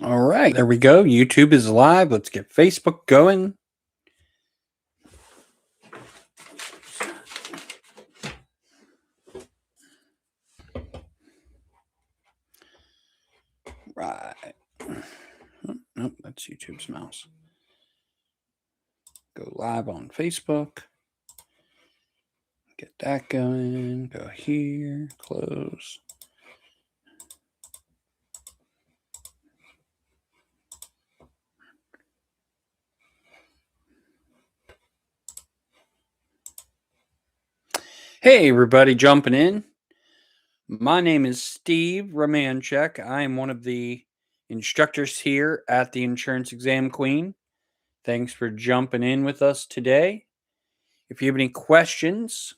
All right, there we go. YouTube is live. Let's get Facebook going. Right. Nope, that's YouTube's mouse. Go live on Facebook. Get that going. Go here. Close. Hey, everybody jumping in. My name is Steve Romanchek. I am one of the instructors here at the Insurance Exam Queen. Thanks for jumping in with us today. If you have any questions,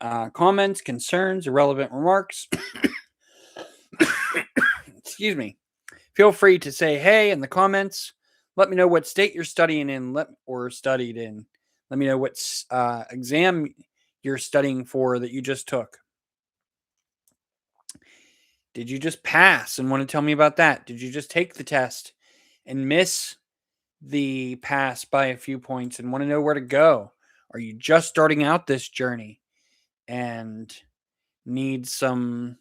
comments, concerns, irrelevant remarks, excuse me, feel free to say hey in the comments. Let me know what state you're studying in or studied in. Let me know what exam you're studying for that you just took. Did you just pass and want to tell me about that? Did you just take the test and miss the pass by a few points and want to know where to go? Are you just starting out this journey and need some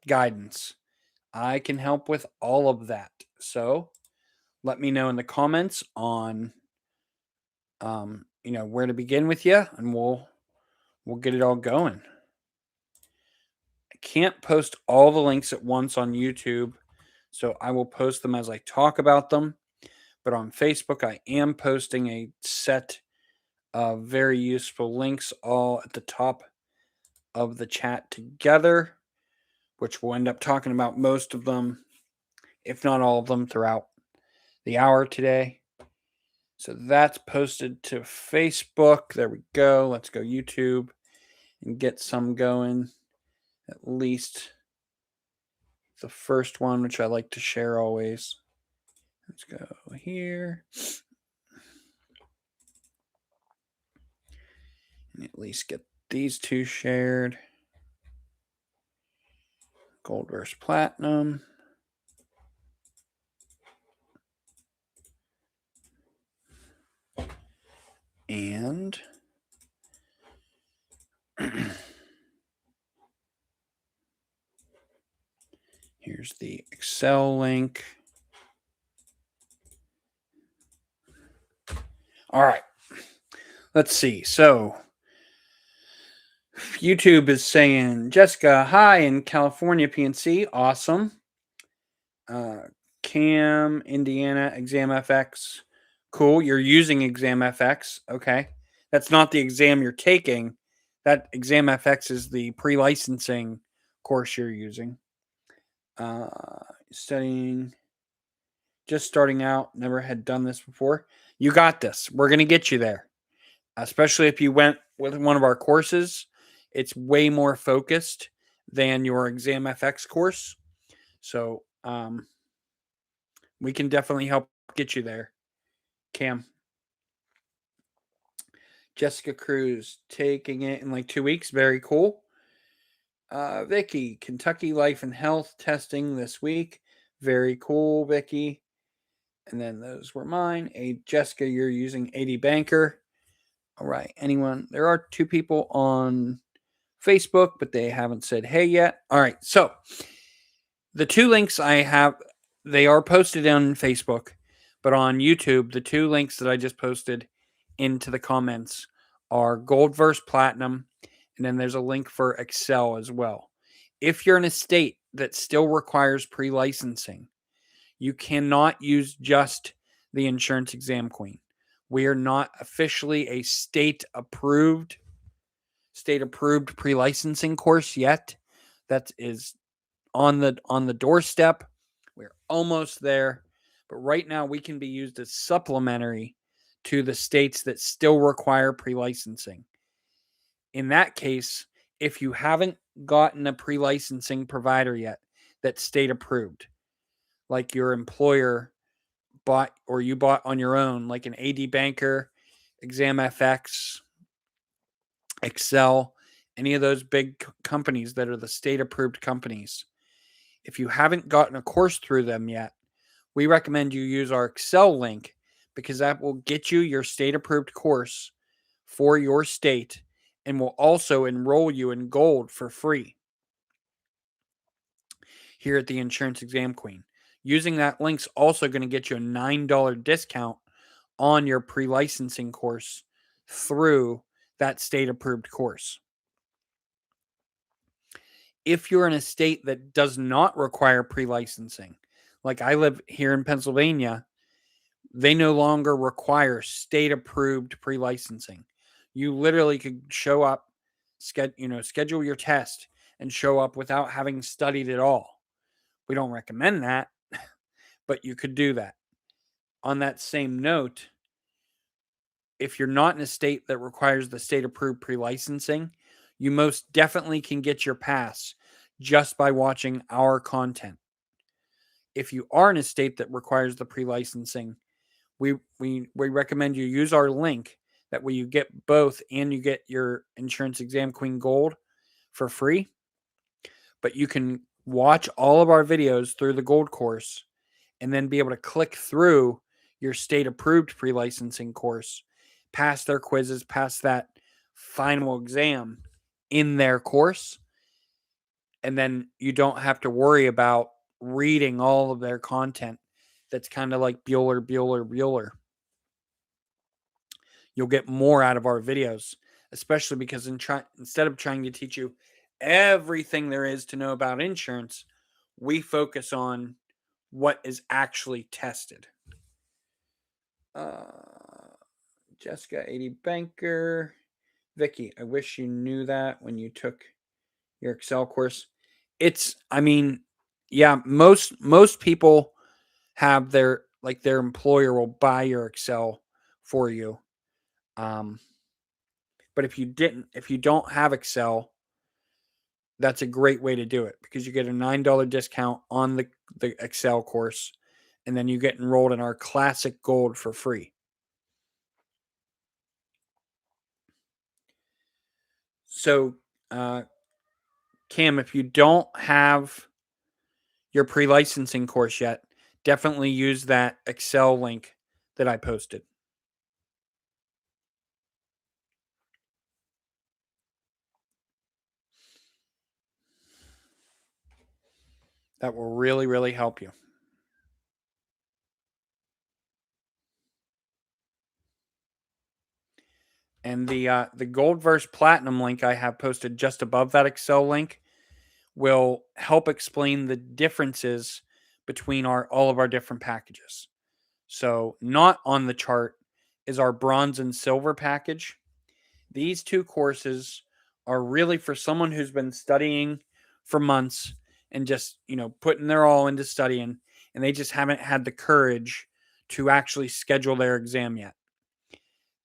guidance? I can help with all of that. So let me know in the comments on where to begin with you, and we'll get it all going. I can't post all the links at once on YouTube, so I will post them as I talk about them. But on Facebook, I am posting a set of very useful links all at the top of the chat together, which we'll end up talking about most of them, if not all of them, throughout the hour today. So that's posted to Facebook. There we go. Let's go YouTube and get some going. At least the first one, which I like to share always. Let's go here. And at least get these two shared. Gold versus platinum. And here's the Excel link. All right. Let's see. So YouTube is saying, Jessica, hi in California, PNC. Awesome. Cam, Indiana, Exam FX. Cool. You're using Exam FX. Okay. That's not the exam you're taking. That Exam FX is the pre-licensing course you're using. Studying, just starting out, never had done this before. You got this. We're going to get you there. Especially if you went with one of our courses. It's way more focused than your Exam FX course. So we can definitely help get you there. Cam. Jessica Cruz taking it in like 2 weeks. Very cool. Vicky, Kentucky Life and Health testing this week. Very cool, Vicky. And then those were mine. Jessica, you're using AD Banker. All right. Anyone? There are 2 people on Facebook, but they haven't said hey yet. All right. So the 2 links I have, they are posted on Facebook, but on YouTube, the 2 links that I just posted into the comments are Gold versus Platinum, and then there's a link for Excel as well. If you're in a state that still requires pre-licensing, you cannot use just the Insurance Exam Queen. We are not officially a state-approved pre-licensing course yet. That is on the doorstep. We're almost there. But right now we can be used as supplementary to the states that still require pre-licensing. In that case, if you haven't gotten a pre-licensing provider yet that's state approved, like your employer bought or you bought on your own, like an AD Banker, Exam FX, Excel, any of those big companies that are the state approved companies. If you haven't gotten a course through them yet, we recommend you use our Excel link because that will get you your state approved course for your state and will also enroll you in gold for free here at the Insurance Exam Queen. Using that link's also going to get you a $9 discount on your pre-licensing course through that state approved course. If you're in a state that does not require pre-licensing, like I live here in Pennsylvania, they no longer require state approved pre-licensing. You literally could show up, schedule your test and show up without having studied at all. We don't recommend that, but you could do that. On that same note, if you're not in a state that requires the state approved pre-licensing, you most definitely can get your pass just by watching our content. If you are in a state that requires the pre-licensing, we recommend you use our link. That way you get both and you get your Insurance Exam Queen Gold for free. But you can watch all of our videos through the Gold course and then be able to click through your state approved pre-licensing course, pass their quizzes, pass that final exam in their course. And then you don't have to worry about reading all of their content. That's kind of like Bueller. You'll get more out of our videos, especially because instead of trying to teach you everything there is to know about insurance, we focus on what is actually tested. Jessica, 80 banker. Vicky, I wish you knew that when you took your Excel course. Most people have their employer will buy your Excel for you. But if you don't have Excel, that's a great way to do it because you get a $9 discount on the Excel course, and then you get enrolled in our Classic Gold for free. So, Cam, if you don't have your pre-licensing course yet, definitely use that Excel link that I posted. That will really, really help you. And the Gold versus Platinum link I have posted just above that Excel link will help explain the differences between all of our different packages. So, not on the chart is our bronze and silver package. These two courses are really for someone who's been studying for months and just, putting their all into studying, and they just haven't had the courage to actually schedule their exam yet.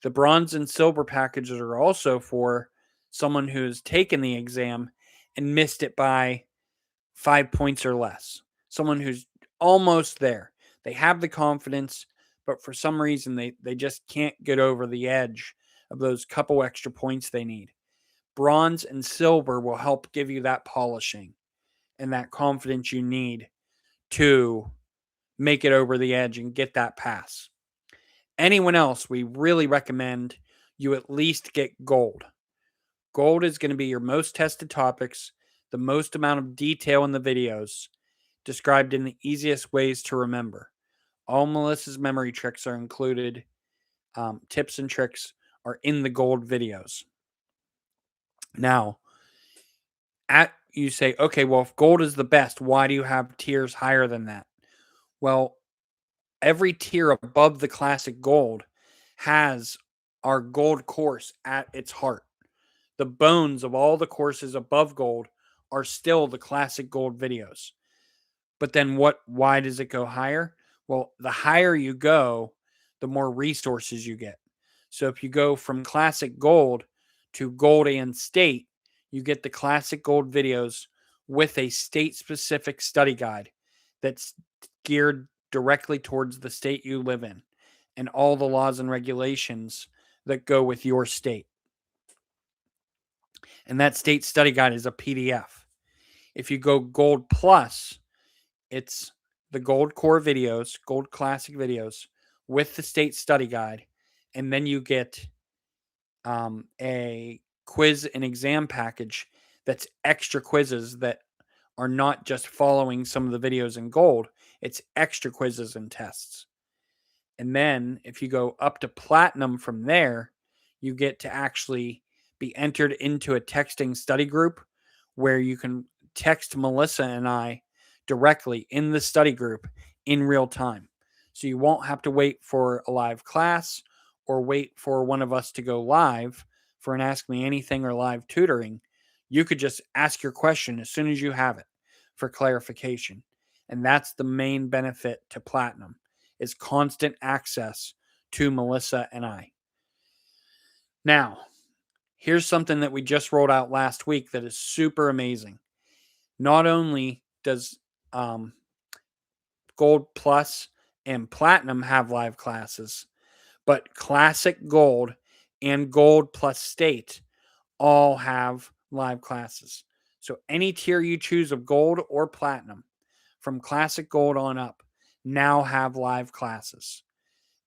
The bronze and silver packages are also for someone who's taken the exam and missed it by 5 points or less. Someone who's almost there. They have the confidence, but for some reason they just can't get over the edge of those couple extra points they need. Bronze and silver will help give you that polishing and that confidence you need to make it over the edge and get that pass. Anyone else, we really recommend you at least get gold. Gold is going to be your most tested topics, the most amount of detail in the videos, described in the easiest ways to remember. All Melissa's memory tricks are included. Tips and tricks are in the gold videos. Now, you say, okay, well, if gold is the best, why do you have tiers higher than that? Well, every tier above the classic gold has our gold course at its heart. The bones of all the courses above gold are still the classic gold videos. But then why does it go higher? Well, the higher you go, the more resources you get. So if you go from classic gold to gold and state, you get the classic gold videos with a state specific study guide that's geared directly towards the state you live in and all the laws and regulations that go with your state. And that state study guide is a PDF. If you go gold plus, it's the Gold Core videos, Gold Classic videos with the state study guide, and then you get a quiz and exam package that's extra quizzes that are not just following some of the videos in Gold, it's extra quizzes and tests. And then if you go up to Platinum from there, you get to actually be entered into a texting study group where you can text Melissa and I directly in the study group in real time. So you won't have to wait for a live class or wait for one of us to go live for an Ask Me Anything or live tutoring. You could just ask your question as soon as you have it for clarification. And that's the main benefit to Platinum is constant access to Melissa and I. Now, here's something that we just rolled out last week that is super amazing. Not only does Gold Plus and Platinum have live classes, but Classic Gold and Gold Plus State all have live classes. So any tier you choose of Gold or Platinum, from Classic Gold on up, now have live classes.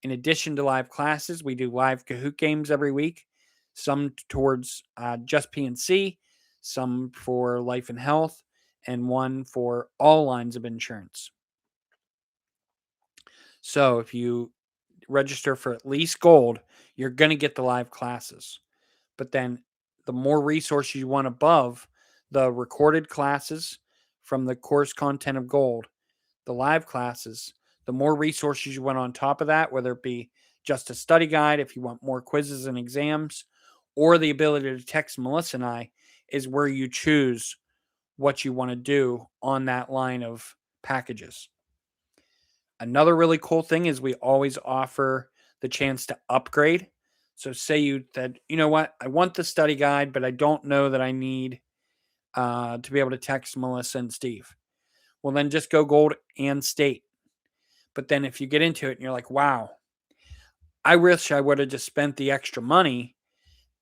In addition to live classes, we do live Kahoot games every week, some towards just P&C, some for life and health, and one for all lines of insurance. So if you register for at least Gold, you're going to get the live classes. But then the more resources you want above the recorded classes from the course content of Gold, the live classes, the more resources you want on top of that, whether it be just a study guide, if you want more quizzes and exams, or the ability to text Melissa and I, is where you choose what you want to do on that line of packages. Another really cool thing is we always offer the chance to upgrade. So say you said, you know what, I want the study guide, but I don't know that I need to be able to text Melissa and Steve. Well, then just go Gold and State. But then if you get into it and you're like, wow, I wish I would have just spent the extra money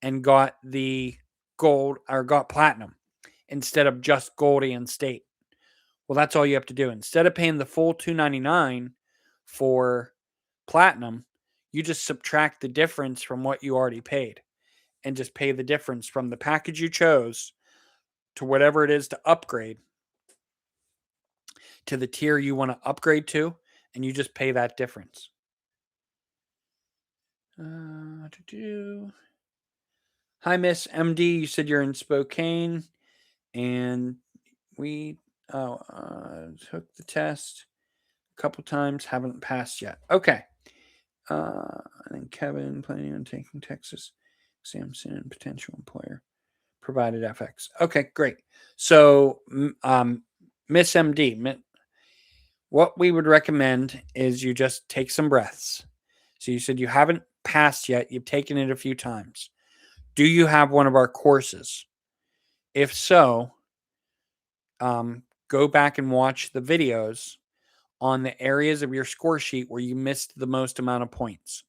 and got the Gold or got Platinum instead of just Gold and State. Well, that's all you have to do. Instead of paying the full $299 for Platinum, you just subtract the difference from what you already paid and just pay the difference from the package you chose to whatever it is to upgrade to the tier you want to upgrade to, and you just pay that difference. Hi, Miss MD. You said you're in Spokane, and we took the test a couple times, haven't passed yet. Okay. I think Kevin planning on taking Texas exam soon, potential employer provided FX. Okay, great. So, Miss MD, what we would recommend is you just take some breaths. So you said you haven't passed yet, you've taken it a few times. Do you have one of our courses? If so, go back and watch the videos on the areas of your score sheet where you missed the most amount of points.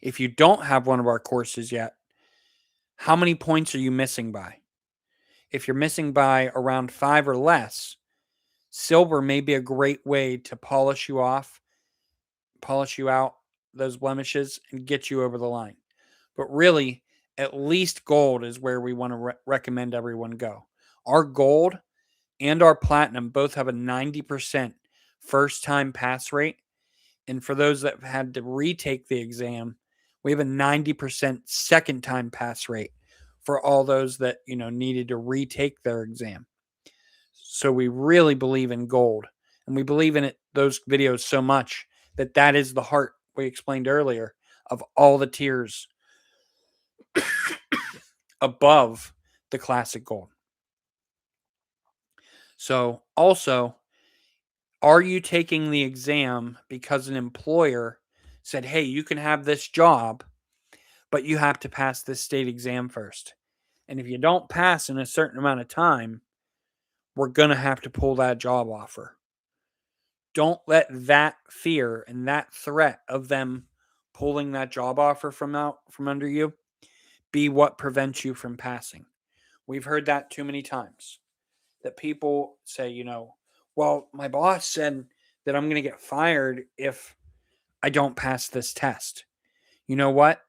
If you don't have one of our courses yet, how many points are you missing by? If you're missing by around 5 or less, silver may be a great way to polish you off, polish you out those blemishes, and get you over the line. But really, at least gold is where we want to recommend everyone go. Our gold and our platinum both have a 90% first time pass rate. And for those that have had to retake the exam, we have a 90% second time pass rate for all those that, needed to retake their exam. So we really believe in gold, and we believe in it, those videos so much that is the heart we explained earlier of all the tiers above the classic gold. So also, are you taking the exam because an employer said, hey, you can have this job, but you have to pass this state exam first? And if you don't pass in a certain amount of time, we're going to have to pull that job offer. Don't let that fear and that threat of them pulling that job offer from under you be what prevents you from passing. We've heard that too many times. That people say, Well, my boss said that I'm going to get fired if I don't pass this test. You know what?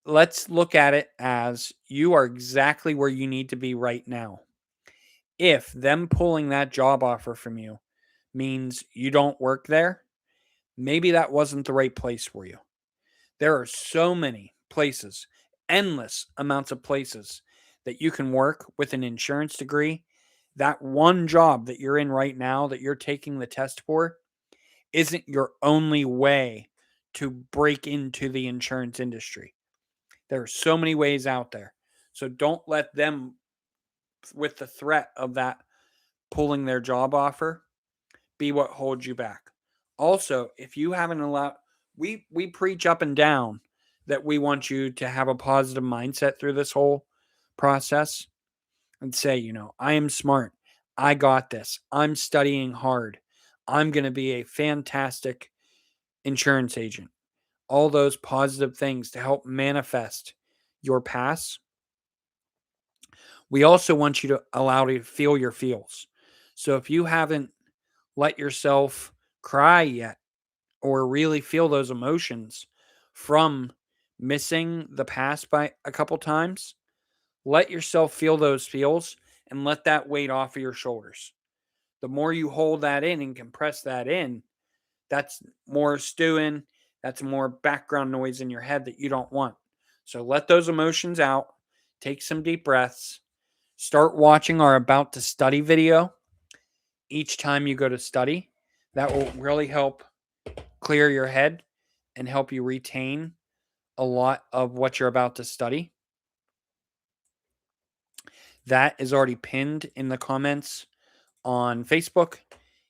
Let's look at it as you are exactly where you need to be right now. If them pulling that job offer from you means you don't work there, maybe that wasn't the right place for you. There are so many places, endless amounts of places that you can work with an insurance degree. That one job that you're in right now that you're taking the test for isn't your only way to break into the insurance industry. There are so many ways out there. So don't let them, with the threat of that pulling their job offer, be what holds you back. Also, if you haven't allowed, we preach up and down that we want you to have a positive mindset through this whole process and say, I am smart. I got this. I'm studying hard. I'm going to be a fantastic insurance agent. All those positive things to help manifest your pass. We also want you to allow you to feel your feels. So if you haven't let yourself cry yet or really feel those emotions from missing the pass by a couple times, let yourself feel those feels and let that weight off of your shoulders. The more you hold that in and compress that in, that's more stewing, that's more background noise in your head that you don't want. So let those emotions out, take some deep breaths, start watching our about to study video each time you go to study. That will really help clear your head and help you retain a lot of what you're about to study. That is already pinned in the comments on Facebook.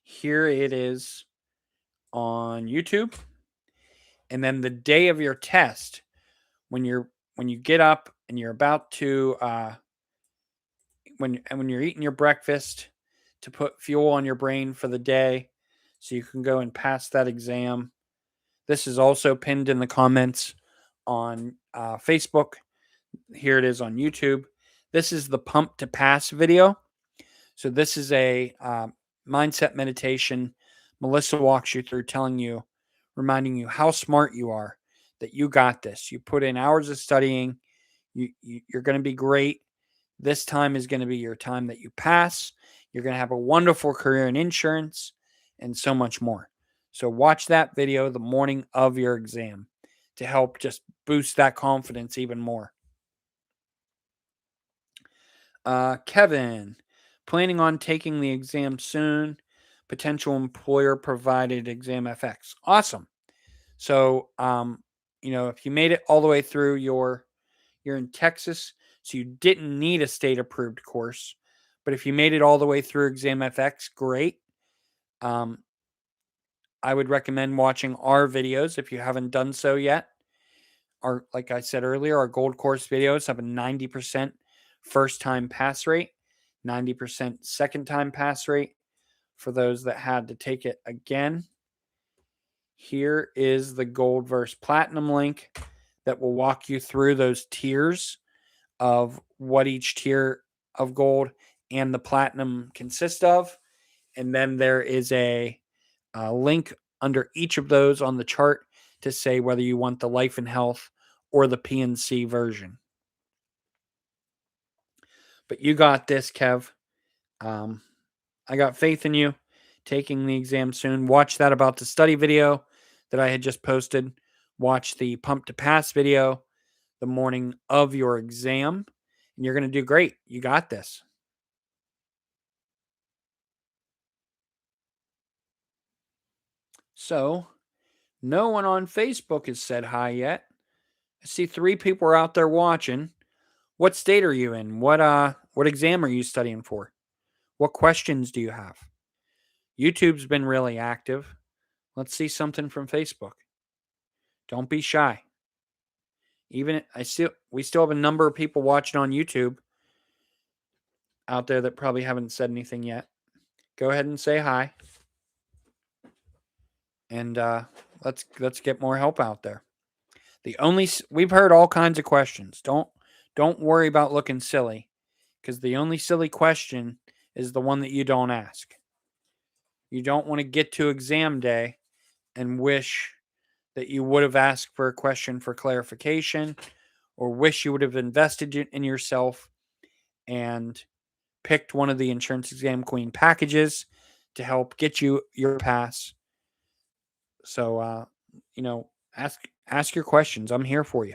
Here it is on YouTube. And then the day of your test, when you get up and you're about to when you're eating your breakfast to put fuel on your brain for the day so you can go and pass that exam. This is also pinned in the comments on Facebook. Here it is on YouTube. This is the pump to pass video. So this is a mindset meditation. Melissa walks you through reminding you how smart you are, that you got this. You put in hours of studying. You're going to be great. This time is going to be your time that you pass. You're going to have a wonderful career in insurance and so much more. So watch that video the morning of your exam to help just boost that confidence even more. Kevin, planning on taking the exam soon. Potential employer provided exam FX. Awesome. So, if you made it all the way through you're in Texas, so you didn't need a state approved course. But if you made it all the way through exam FX, great. I would recommend watching our videos if you haven't done so yet. Like I said earlier, our gold course videos have a 90% first time pass rate, 90% second time pass rate for those that had to take it again. Here is the gold versus platinum link that will walk you through those tiers of what each tier of gold and the platinum consist of. And then there is a link under each of those on the chart to say whether you want the life and health or the PNC version. But you got this, Kev. I got faith in you. Taking the exam soon. Watch that about to study video that I had just posted. Watch the pump to pass video the morning of your exam, and you're going to do great. You got this. So, no one on Facebook has said hi yet. I see 3 people are out there watching. What state are you in? What exam are you studying for? What questions do you have? YouTube's been really active. Let's see something from Facebook. Don't be shy. We still have a number of people watching on YouTube out there that probably haven't said anything yet. Go ahead and say hi. And let's get more help out there. We've heard all kinds of questions. Don't worry about looking silly, because the only silly question is the one that you don't ask. You don't want to get to exam day and wish that you would have asked for a question for clarification, or wish you would have invested in yourself and picked one of the Insurance Exam Queen packages to help get you your pass. So, you know, ask your questions. I'm here for you.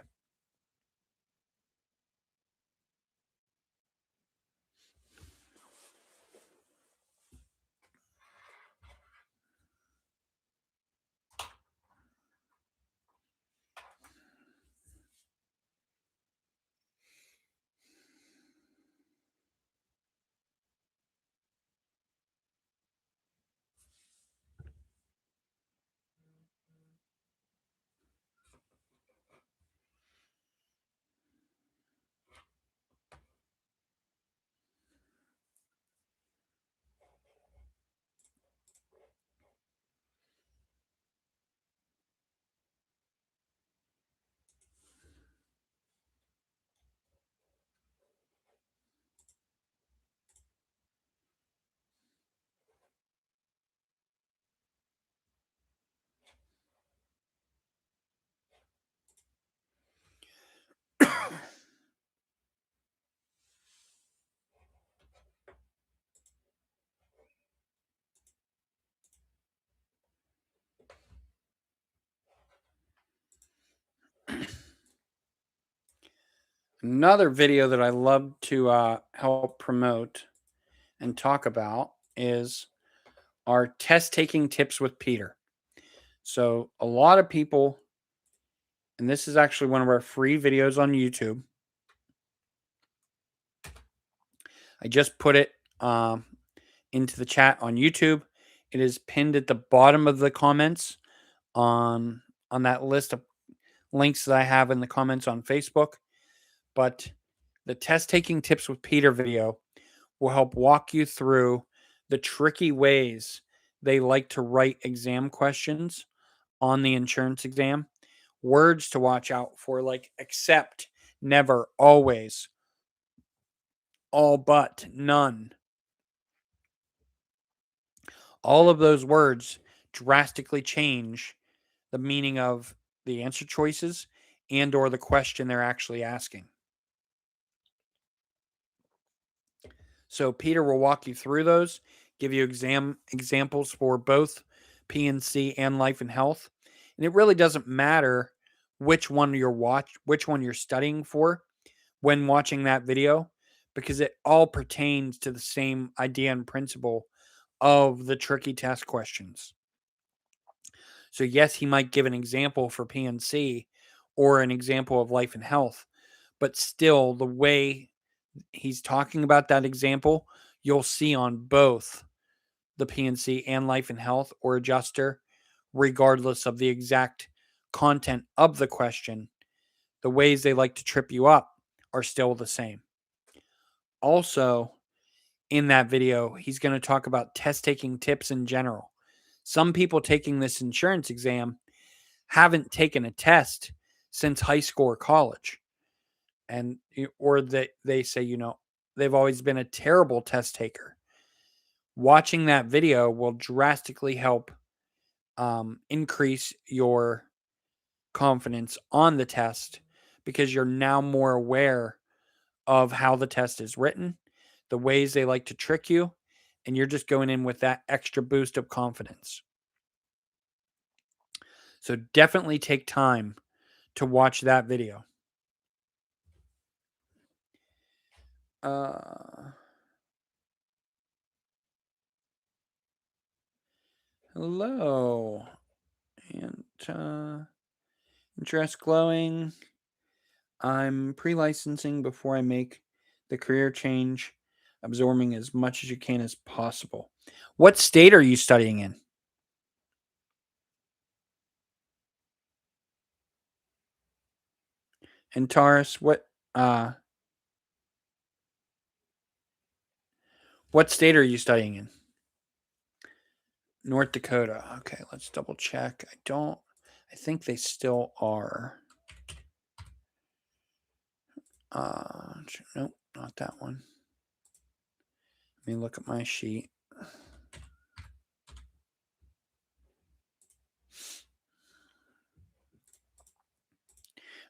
Another video that I love to help promote and talk about is our test taking tips with Peter. So, a lot of people, and this is actually one of our free videos on YouTube. I just put it into the chat on YouTube. It is pinned at the bottom of the comments on that list of links that I have in the comments on Facebook. But the test taking tips with Peter video will help walk you through the tricky ways they like to write exam questions on the insurance exam. Words to watch out for, like accept, never, always, all but, none. All of those words drastically change the meaning of the answer choices and or the question they're actually asking. So Peter will walk you through those, give you examples for both P&C and life and health. And it really doesn't matter which one you're studying for when watching that video, because it all pertains to the same idea and principle of the tricky test questions. So yes, he might give an example for P&C or an example of life and health, but still the way he's talking about that example, you'll see on both the P&C and life and health or adjuster, regardless of the exact content of the question. The ways they like to trip you up are still the same. Also, in that video, he's going to talk about test taking tips in general. Some people taking this insurance exam haven't taken a test since high school or college. And or they say, they've always been a terrible test taker. Watching that video will drastically help increase your confidence on the test, because you're now more aware of how the test is written, the ways they like to trick you, and you're just going in with that extra boost of confidence. So definitely take time to watch that video. Hello. And interest glowing. I'm pre-licensing before I make the career change, absorbing as much as you can as possible. What state are you studying in? And Taurus, what state are you studying in? North Dakota. Okay, let's double check. I think they still are. Nope, not that one. Let me look at my sheet.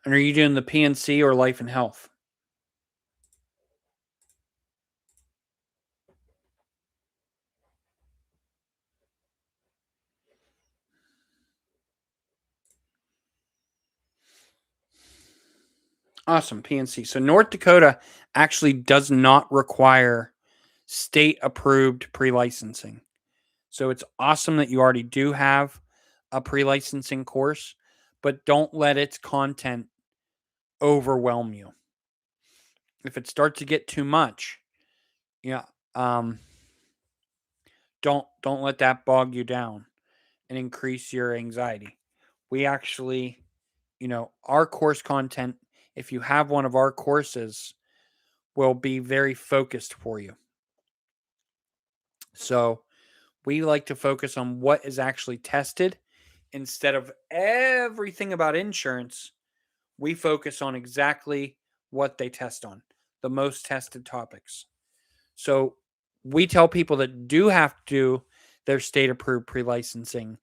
And are you doing the PNC or life and health? Awesome, PNC. So North Dakota actually does not require state approved pre licensing. So it's awesome that you already do have a pre licensing course, but don't let its content overwhelm you. If it starts to get too much, yeah, um, don't let that bog you down and increase your anxiety. We actually, our course content, if you have one of our courses, will be very focused for you. So we like to focus on what is actually tested instead of everything about insurance. We focus on exactly what they test on, the most tested topics. So we tell people that do have to do their state approved pre licensing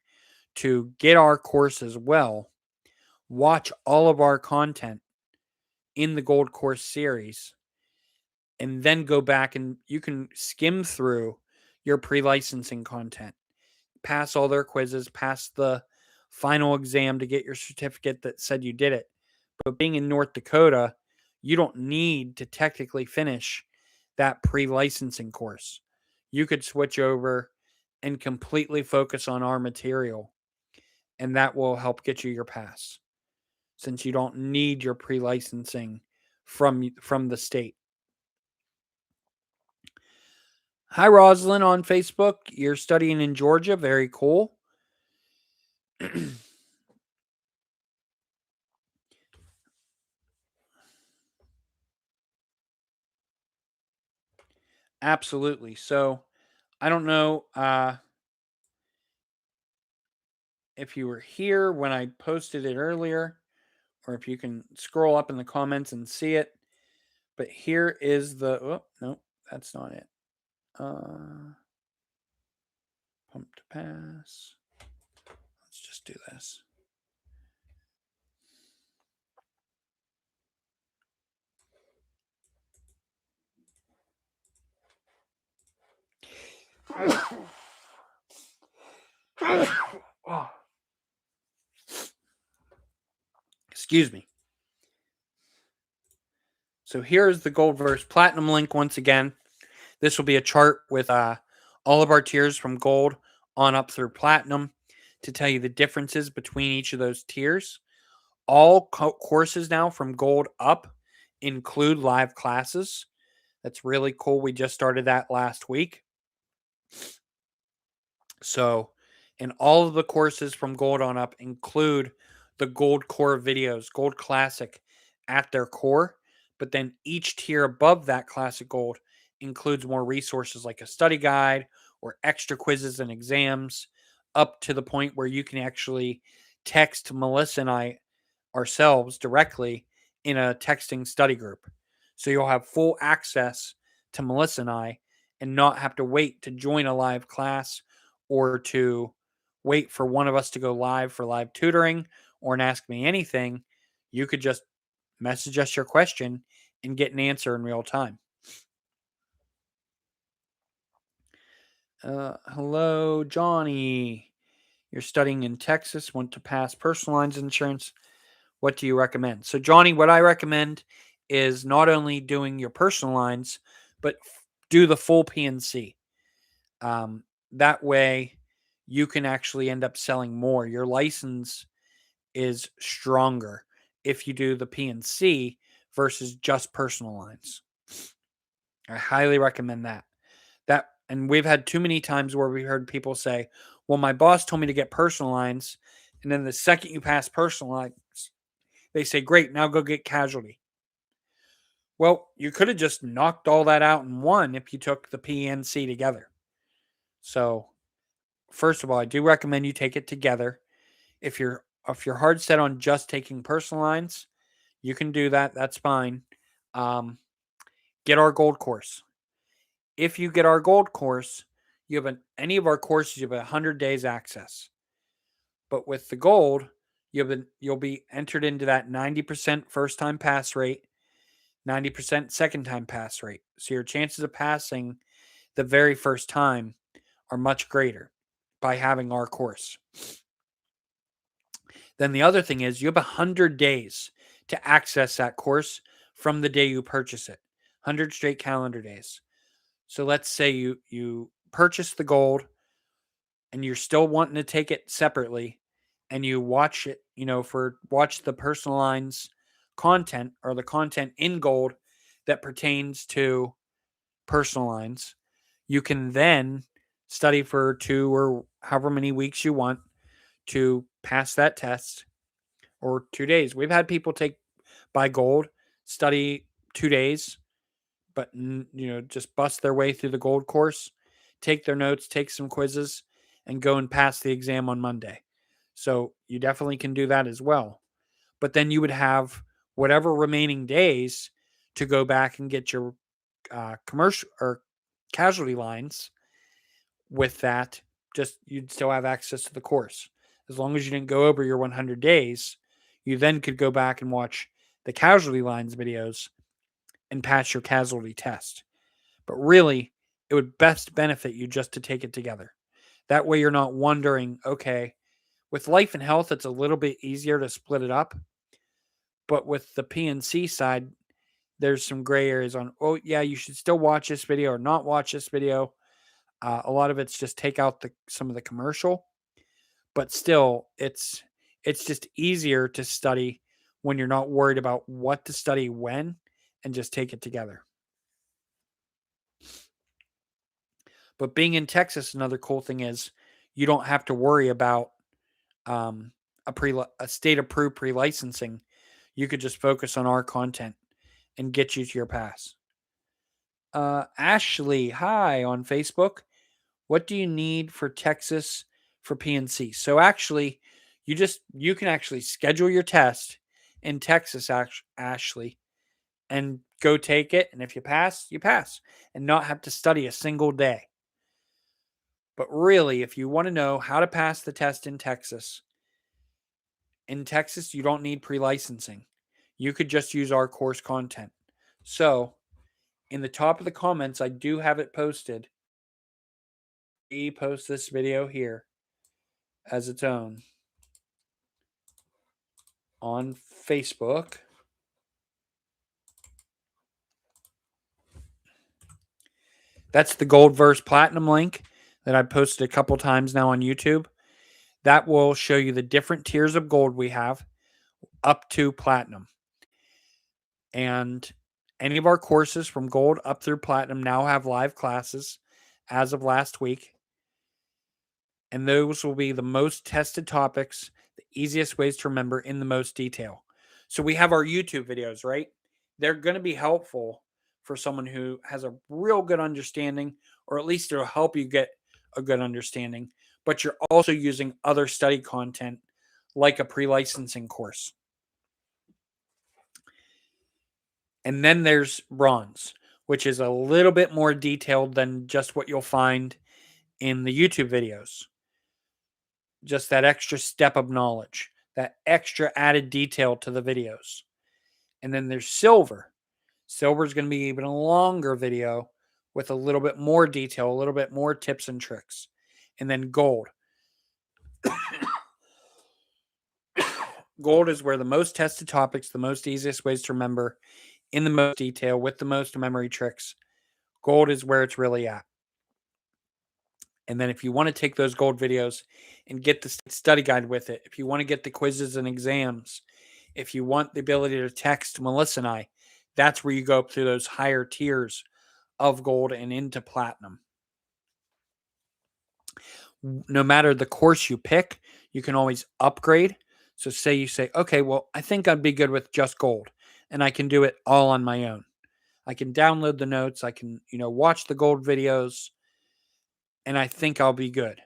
to get our course as well. Watch all of our content in the Gold Course series and then go back and you can skim through your pre licensing content, pass all their quizzes, pass the final exam to get your certificate that said you did it. But being in North Dakota, you don't need to technically finish that pre licensing course. You could switch over and completely focus on our material, and that will help get you your pass since you don't need your pre licensing from the state. Hi, Rosalind on Facebook. You're studying in Georgia. Very cool. Absolutely. So I don't know if you were here when I posted it earlier, or if you can scroll up in the comments and see it. But here is the. Oh, no, that's not it. Pump to pass. Let's just do this. Oh. Excuse me. So here's the gold versus platinum link once again. This will be a chart with all of our tiers from gold on up through platinum to tell you the differences between each of those tiers. All courses now from gold up include live classes. That's really cool. We just started that last week. So, and all of the courses from gold on up include the gold core videos, gold classic at their core. But then each tier above that classic gold includes more resources like a study guide or extra quizzes and exams, up to the point where you can actually text Melissa and I ourselves directly in a texting study group. So you'll have full access to Melissa and I and not have to wait to join a live class or to wait for one of us to go live for live tutoring or an Ask Me Anything. You could just message us your question and get an answer in real time. Hello, Johnny. You're studying in Texas, want to pass personal lines insurance. What do you recommend? So, Johnny, what I recommend is not only doing your personal lines, but do the full PNC. That way, you can actually end up selling more. Your license is stronger if you do the PNC versus just personal lines. I highly recommend that. And we've had too many times where we heard people say, "Well, my boss told me to get personal lines," and then the second you pass personal lines, they say, "Great, now go get casualty." Well, you could have just knocked all that out in one if you took the PNC together. So, first of all, I do recommend you take it together. If you're hard set on just taking personal lines, you can do that. That's fine. Get our gold course. If you get our gold course, any of our courses, you have 100 days access. But with the gold, you'll be entered into that 90% first time pass rate, 90% second time pass rate. So your chances of passing the very first time are much greater by having our course. Then the other thing is you have 100 days to access that course from the day you purchase it. 100 straight calendar days. So let's say you purchase the gold and you're still wanting to take it separately and you watch it, watch the personalized content or the content in gold that pertains to personal lines. You can then study for 2 or however many weeks you want to pass that test, or 2 days. We've had people buy gold, study 2 days, but just bust their way through the gold course, take their notes, take some quizzes, and go and pass the exam on Monday. So you definitely can do that as well. But then you would have whatever remaining days to go back and get your commercial or casualty lines. With that, just you'd still have access to the course. As long as you didn't go over your 100 days, you then could go back and watch the casualty lines videos and pass your casualty test. But really, it would best benefit you just to take it together. That way, you're not wondering, okay, with life and health, it's a little bit easier to split it up. But with the PNC side, there's some gray areas on, oh, yeah, you should still watch this video or not watch this video. A lot of it's just take out some of the commercial, but still, it's just easier to study when you're not worried about what to study when and just take it together. But being in Texas, another cool thing is you don't have to worry about a state approved pre licensing. You could just focus on our content and get you to your pass. Ashley, hi on Facebook. What do you need for Texas for PNC? So actually, you can actually schedule your test in Texas, Ashley, and go take it. And if you pass, you pass, and not have to study a single day. But really, if you want to know how to pass the test in Texas, you don't need pre-licensing. You could just use our course content. So, in the top of the comments, I do have it posted. Post this video here as its own on Facebook. That's the gold versus platinum link that I posted a couple times now on YouTube. That will show you the different tiers of gold we have up to platinum. And any of our courses from gold up through platinum now have live classes as of last week. And those will be the most tested topics, the easiest ways to remember in the most detail. So we have our YouTube videos, right? They're going to be helpful for someone who has a real good understanding, or at least it'll help you get a good understanding. But you're also using other study content like a pre-licensing course. And then there's bronze, which is a little bit more detailed than just what you'll find in the YouTube videos. Just that extra step of knowledge, that extra added detail to the videos. And then there's silver. Silver is going to be even a longer video with a little bit more detail, a little bit more tips and tricks. And then gold. Gold is where the most tested topics, the most easiest ways to remember in the most detail with the most memory tricks. Gold is where it's really at. And then if you want to take those gold videos and get the study guide with it, if you want to get the quizzes and exams, if you want the ability to text Melissa and I, that's where you go up through those higher tiers of gold and into platinum. No matter the course you pick, you can always upgrade. So say you say, okay, well, I think I'd be good with just gold, and I can do it all on my own. I can download the notes. I can, watch the gold videos, and I think I'll be good.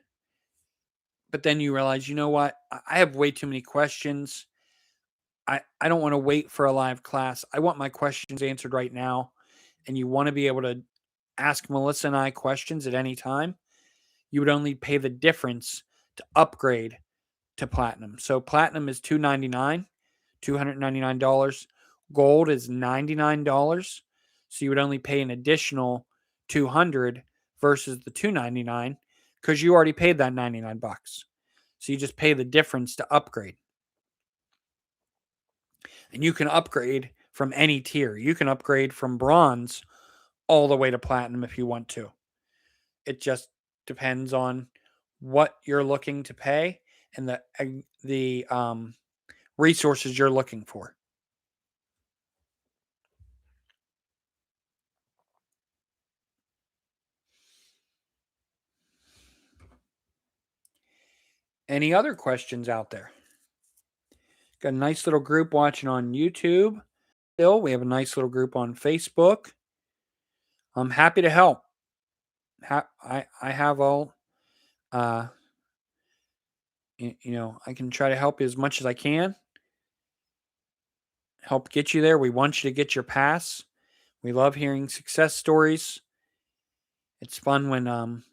But then you realize, you know what? I have way too many questions. I don't want to wait for a live class. I want my questions answered right now. And you want to be able to ask Melissa and I questions at any time. You would only pay the difference to upgrade to platinum. So platinum is $299. Gold is $99. So you would only pay an additional $200 versus the $299 because you already paid that $99. So you just pay the difference to upgrade. And you can upgrade from any tier. You can upgrade from bronze all the way to platinum if you want to. It just depends on what you're looking to pay and the resources you're looking for. Any other questions out there? Got a nice little group watching on YouTube. Still, we have a nice little group on Facebook. I'm happy to help. I have all, uh, I can try to help you as much as I can. Help get you there. We want you to get your pass. We love hearing success stories. It's fun when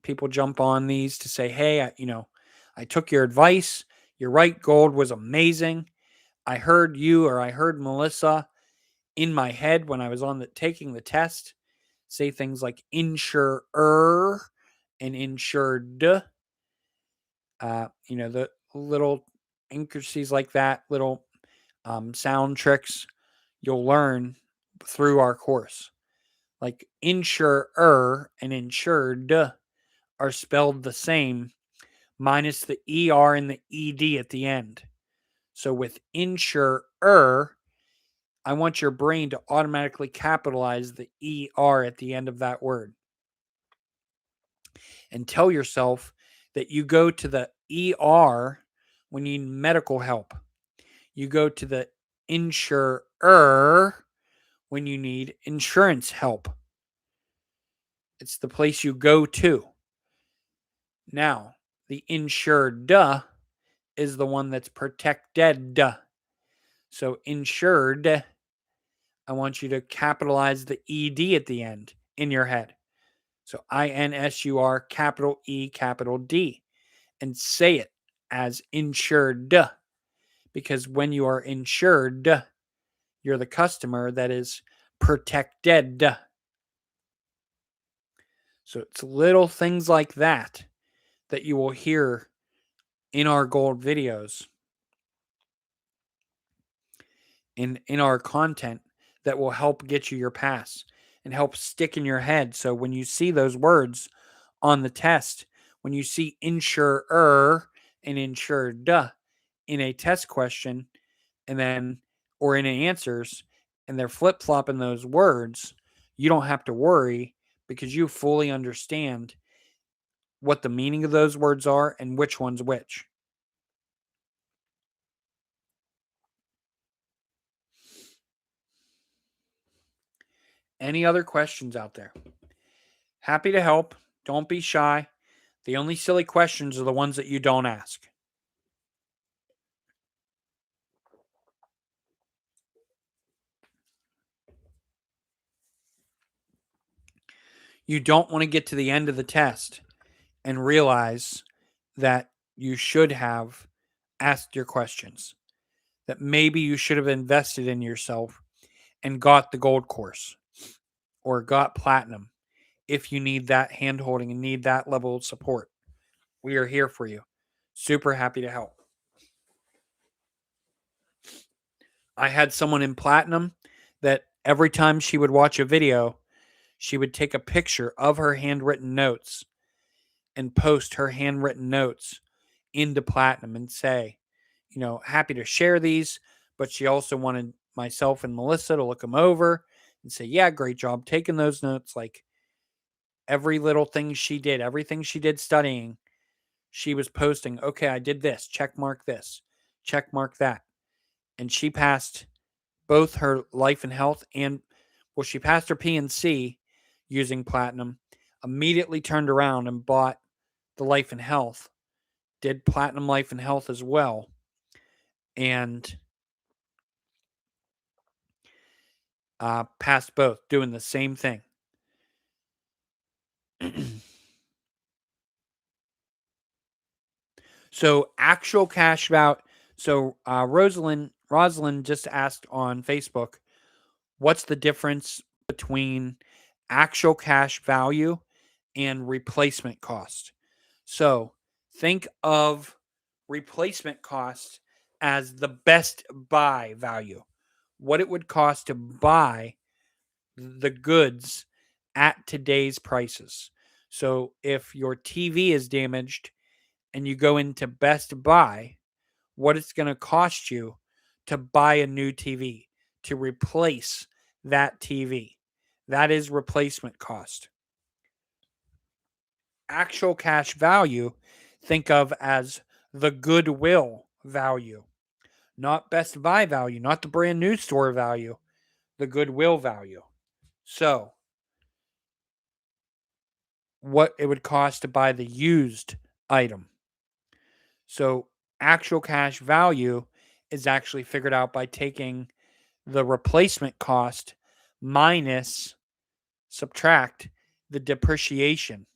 people jump on these to say, "Hey, I took your advice. You're right. Gold was amazing. I heard you or I heard Melissa in my head when I was taking the test say things like insurer and insured. The little intricacies like that, little sound tricks you'll learn through our course. Like insurer and insured are spelled the same, minus the ER and the ED at the end. So with insurer, I want your brain to automatically capitalize the ER at the end of that word. And tell yourself that you go to the ER when you need medical help. You go to the insurer when you need insurance help. It's the place you go to. Now, the insured is the one that's protected. So insured, I want you to capitalize the ED at the end in your head. So INSUR, capital E, capital D, and say it as insured. Because when you are insured, you're the customer that is protected. So it's little things like that that you will hear in our gold videos, in our content, that will help get you your pass and help stick in your head. So when you see those words on the test, when you see insurer and insured in a test question and then or in answers and they're flip-flopping those words, you don't have to worry because you fully understand what the meaning of those words are and which one's which. Any other questions out there? Happy to help. Don't be shy. The only silly questions are the ones that you don't ask. You don't want to get to the end of the test and realize that you should have asked your questions, that maybe you should have invested in yourself and got the gold course or got platinum if you need that hand holding and need that level of support. We are here for you. Super happy to help. I had someone in platinum that every time she would watch a video, she would take a picture of her handwritten notes and post her handwritten notes into platinum and say, happy to share these, but she also wanted myself and Melissa to look them over and say, yeah, great job taking those notes. Like every little thing she did, everything she did studying, she was posting, okay, I did this, check mark this, check mark that. And she passed both her life and health she passed her PNC using platinum, immediately turned around and bought the life and health, did platinum life and health as well, and passed both, doing the same thing. So actual cash value. So Rosalind just asked on Facebook, what's the difference between actual cash value and replacement cost? So think of replacement cost as the best buy value, what it would cost to buy the goods at today's prices. So if your TV is damaged and you go into Best Buy, what it's going to cost you to buy a new TV, to replace that TV. That is replacement cost. Actual cash value, think of as the goodwill value, not Best Buy value, not the brand new store value, the goodwill value. So, what it would cost to buy the used item. So, actual cash value is actually figured out by taking the replacement cost minus subtract the depreciation.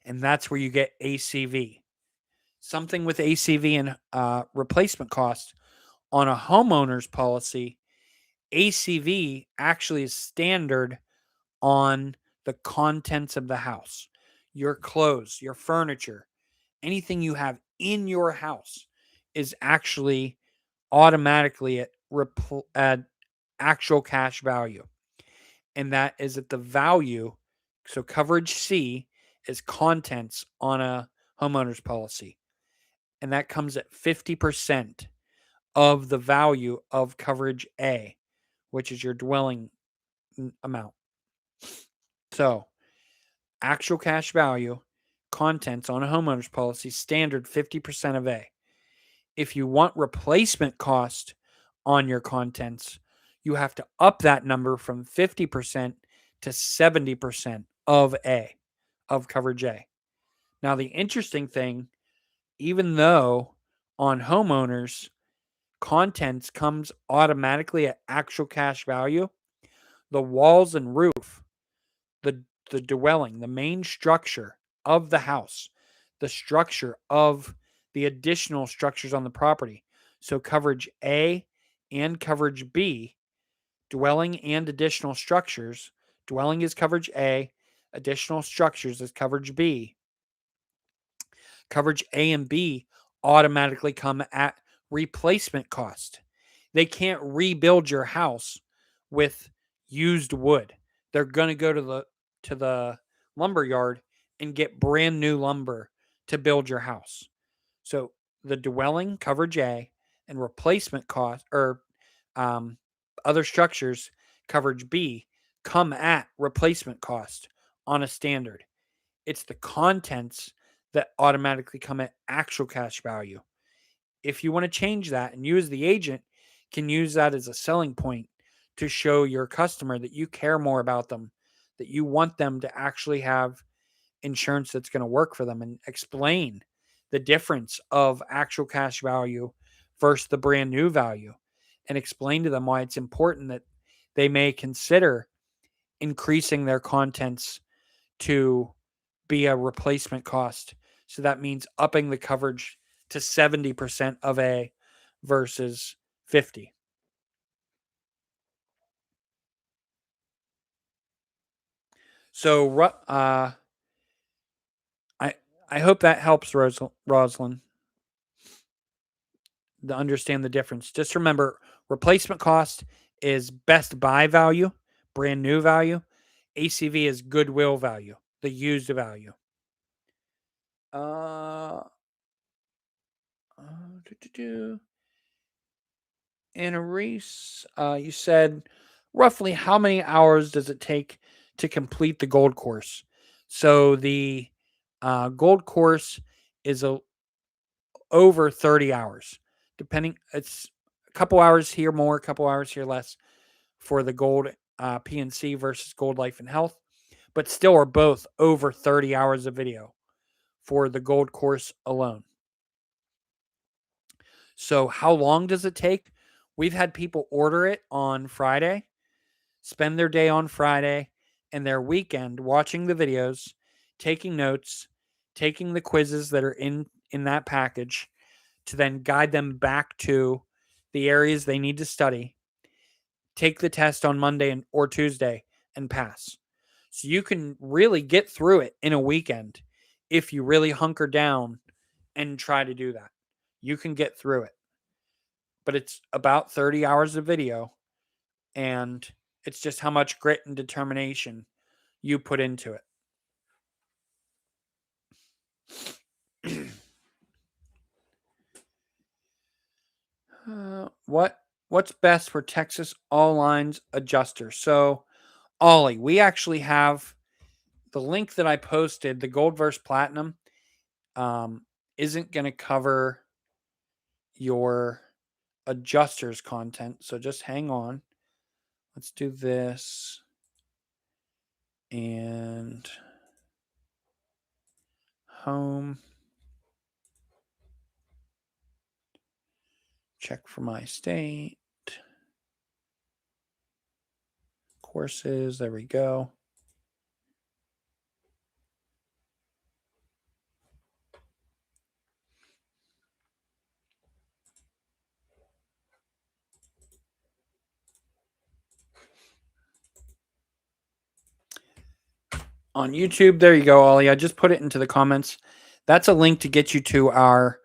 And that's where you get ACV. Something with ACV and replacement cost on a homeowner's policy, ACV actually is standard on the contents of the house, your clothes, your furniture, anything you have in your house is actually automatically at actual cash value. And that is at the value. So coverage C is contents on a homeowner's policy. And that comes at 50% of the value of coverage A, which is your dwelling amount. So actual cash value, contents on a homeowner's policy, standard 50% of A. If you want replacement cost on your contents, you have to up that number from 50% to 70% of A, of coverage A. Now, the interesting thing, even though on homeowners, contents comes automatically at actual cash value, the walls and roof, the, the dwelling, the main structure of the house, the structure of the additional structures on the property. So coverage A and coverage B, dwelling and additional structures. Dwelling is coverage A, additional structures is coverage B. Coverage A and B automatically come at replacement cost. They can't rebuild your house with used wood. They're going to go to the lumber yard and get brand new lumber to build your house. So the dwelling coverage A and replacement cost or um, other structures coverage B come at replacement cost on a standard. It's the contents that automatically come at actual cash value. If you want to change that, and you as the agent can use that as a selling point to show your customer that you care more about them, that you want them to actually have insurance that's going to work for them, and explain the difference of actual cash value versus the brand new value, and explain to them why it's important that they may consider increasing their contents to be a replacement cost. So that means upping the coverage to 70% of A versus 50. So I I hope that helps Rosalind to understand the difference. Just remember, replacement cost is best buy value, brand new value. ACV is goodwill value, the used value. Uh, uh Reese, you said roughly how many hours does it take to complete the gold course? So the gold course is over 30 hours, depending. It's a couple hours here more, a couple hours here less for the gold PNC versus gold life and health, but still are both over 30 hours of video for the gold course alone. So how long does it take? We've had people order it on Friday, spend their day on Friday and their weekend watching the videos, taking notes, taking the quizzes that are in that package to then guide them back to the areas they need to study, take the test on Monday or Tuesday, and pass. So you can really get through it in a weekend if you really hunker down and try to do that. You can get through it. But it's about 30 hours of video, and it's just how much grit and determination you put into it. What's best for Texas all lines adjuster? So, Ollie, we actually have the link that I posted, the gold versus platinum, isn't going to cover your adjusters content. So just hang on. Let's do this. And home. Check for my state. Courses. There we go. On YouTube, there you go, Ollie. I just put it into the comments. That's a link to get you to our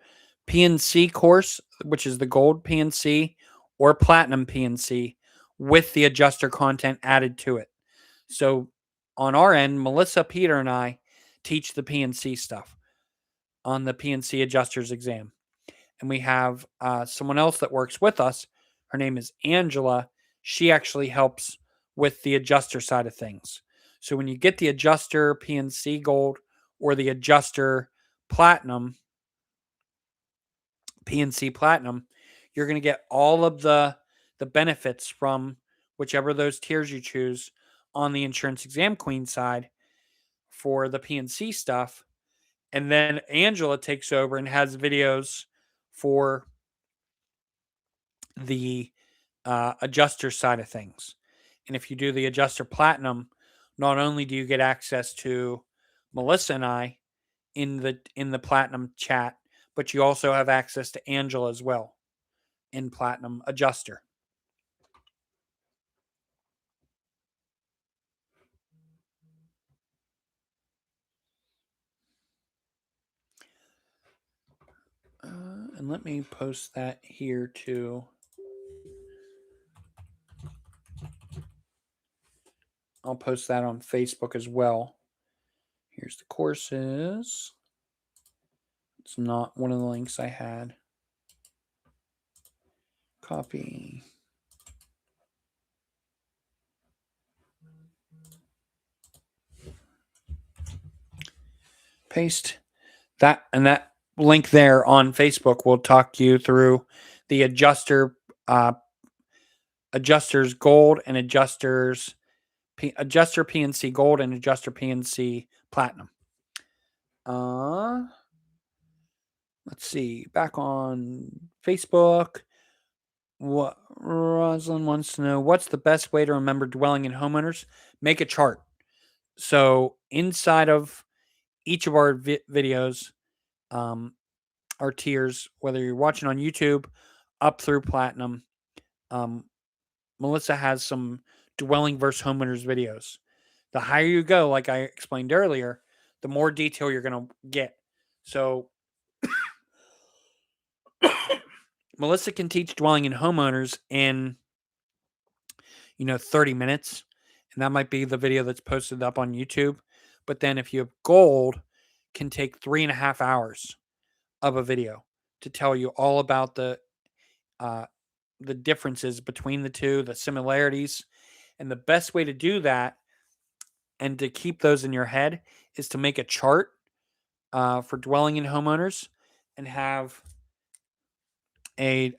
PNC course, which is the gold PNC or platinum PNC with the adjuster content added to it. So on our end, Melissa, Peter, and I teach the PNC stuff on the PNC adjusters exam. And we have someone else that works with us. Her name is Angela. She actually helps with the adjuster side of things. So when you get the adjuster PNC gold or the adjuster platinum, PNC platinum, you're going to get all of the benefits from whichever of those tiers you choose on the insurance exam queen side for the PNC stuff. And then Angela takes over and has videos for the adjuster side of things. And if you do the adjuster platinum, not only do you get access to Melissa and I in the platinum chat, but you also have access to Angela as well in platinum adjuster. And let me post that here too. I'll post that on Facebook as well. Here's the courses. It's not one of the links I had. Copy. Paste that, and that link there on Facebook will talk you through the adjusters gold and adjuster PNC gold and adjuster PNC platinum. Let's see. Back on Facebook, what Rosalind wants to know: what's the best way to remember dwelling in homeowners? Make a chart. So inside of each of our videos, our tiers, whether you're watching on YouTube up through platinum, Melissa has some dwelling versus homeowners videos. The higher you go, like I explained earlier, the more detail you're going to get. So Melissa can teach dwelling in homeowners in 30 minutes, and that might be the video that's posted up on YouTube. But then if you have gold, can take 3.5 hours of a video to tell you all about the differences between the two, the similarities. And the best way to do that and to keep those in your head is to make a chart for dwelling in homeowners and have a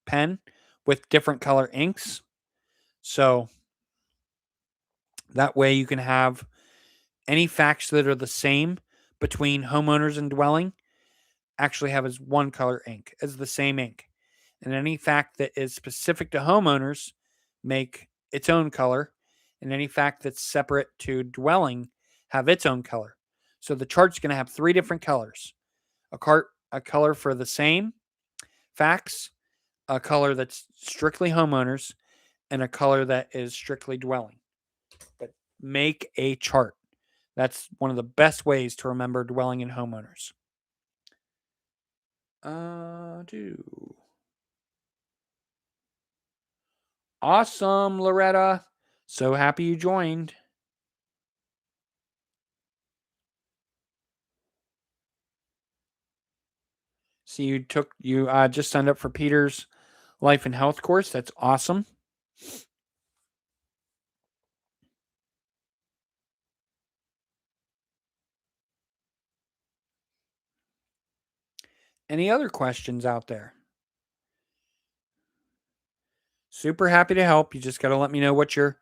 pen with different color inks. So that way you can have any facts that are the same between homeowners and dwelling actually have as one color ink, as the same ink. And any fact that is specific to homeowners make its own color, and any fact that's separate to dwelling have its own color. So the chart's going to have three different colors: a color for the same facts, a color that's strictly homeowners, and a color that is strictly dwelling. But make a chart. That's one of the best ways to remember dwelling and homeowners. Do. Awesome, Loretta. So happy you joined. See, you just signed up for Peter's life and health course. That's awesome. Any other questions out there? Super happy to help. You just got to let me know what you're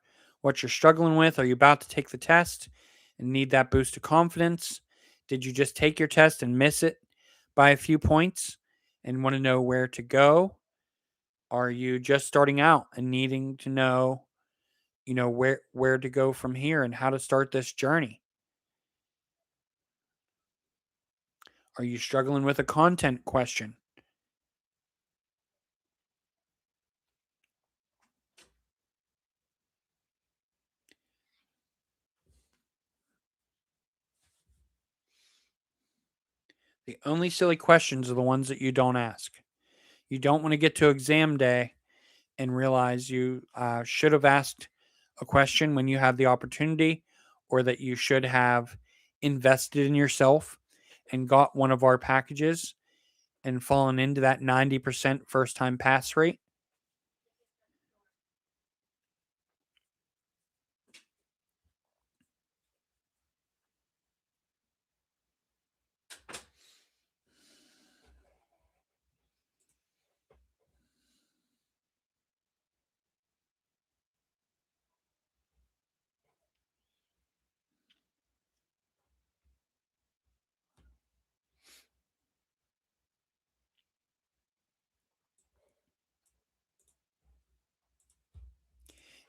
struggling with. Are you about to take the test and need that boost of confidence? Did you just take your test and miss it by a few points and want to know where to go? Are you just starting out and needing to know, where to go from here and how to start this journey? Are you struggling with a content question? The only silly questions are the ones that you don't ask. You don't want to get to exam day and realize you should have asked a question when you have the opportunity, or that you should have invested in yourself and got one of our packages and fallen into that 90% first time pass rate.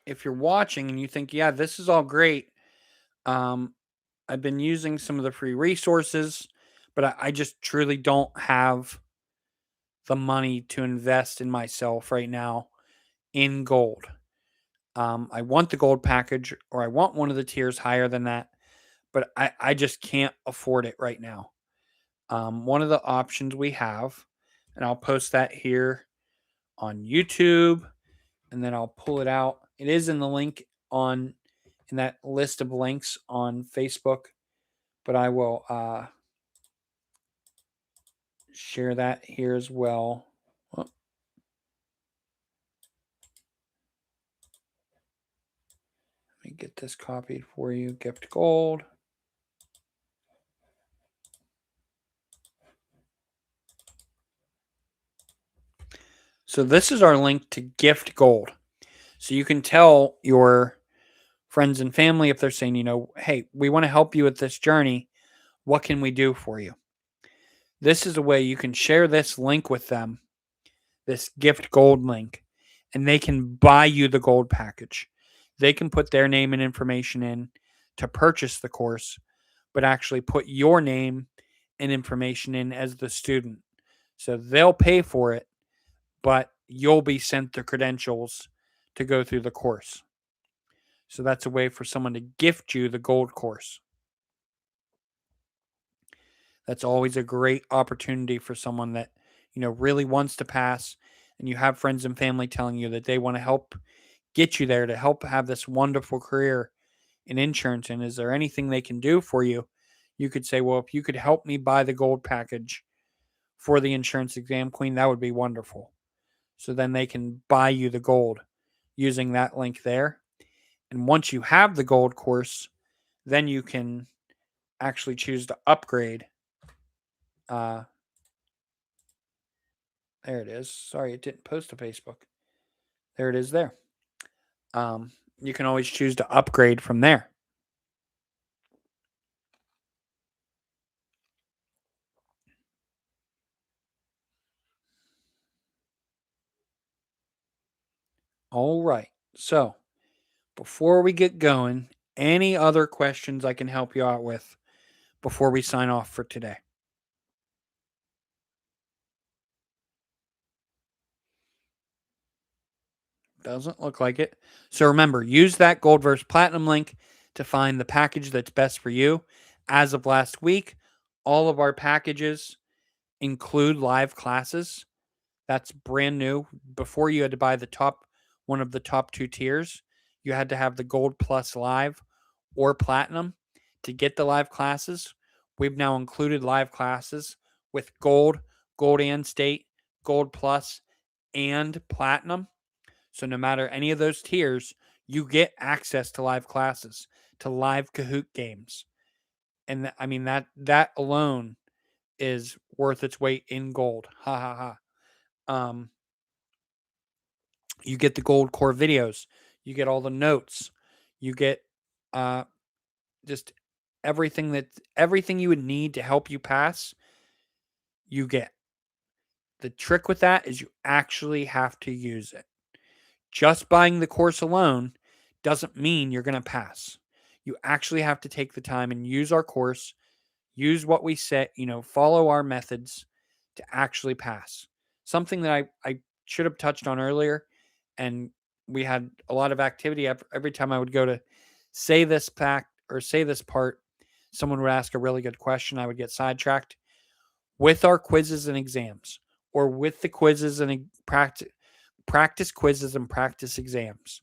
If you're watching and you think, yeah, this is all great, um, I've been using some of the free resources, but I just truly don't have the money to invest in myself right now in gold. I want the gold package, or I want one of the tiers higher than that, but I just can't afford it right now. One of the options we have, and I'll post that here on YouTube, and then I'll pull it out. It is in the link in that list of links on Facebook, but I will share that here as well. Oh, let me get this copied for you. Gift gold. So this is our link to gift gold. So you can tell your friends and family, if they're saying, hey, we want to help you with this journey. What can we do for you? This is a way you can share this link with them, this gift gold link, and they can buy you the gold package. They can put their name and information in to purchase the course, but actually put your name and information in as the student. So they'll pay for it, but you'll be sent the credentials to go through the course. So that's a way for someone to gift you the gold course. That's always a great opportunity for someone that, really wants to pass, and you have friends and family telling you that they want to help get you there, to help have this wonderful career in insurance. And is there anything they can do for you? You could say, well, if you could help me buy the gold package for the insurance exam queen, that would be wonderful. So then they can buy you the gold using that link there. And once you have the gold course, then you can actually choose to upgrade. Uh, there it is. Sorry, it didn't post to Facebook. There it is there. You can always choose to upgrade from there. All right. So before we get going, any other questions I can help you out with before we sign off for today? Doesn't look like it. So remember, use that gold versus platinum link to find the package that's best for you. As of last week, all of our packages include live classes. That's brand new. Before, you had to buy the top one of the top two tiers. You had to have the gold plus live or platinum to get the live classes. We've now included live classes with gold, gold and state, gold plus, and platinum. So no matter any of those tiers, you get access to live classes, to live Kahoot games. And I mean that alone is worth its weight in gold. Ha ha ha. You get the gold core videos, you get all the notes, you get uh just everything you would need to help you pass, you get. The trick with that is you actually have to use it. Just buying the course alone doesn't mean you're going to pass. You actually have to take the time and use our course, use what we set, follow our methods to actually pass. Something that I should have touched on earlier, and we had a lot of activity every time I would go to say this fact or say this part, someone would ask a really good question. I would get sidetracked with our quizzes and exams, or with the quizzes and practice quizzes and practice exams.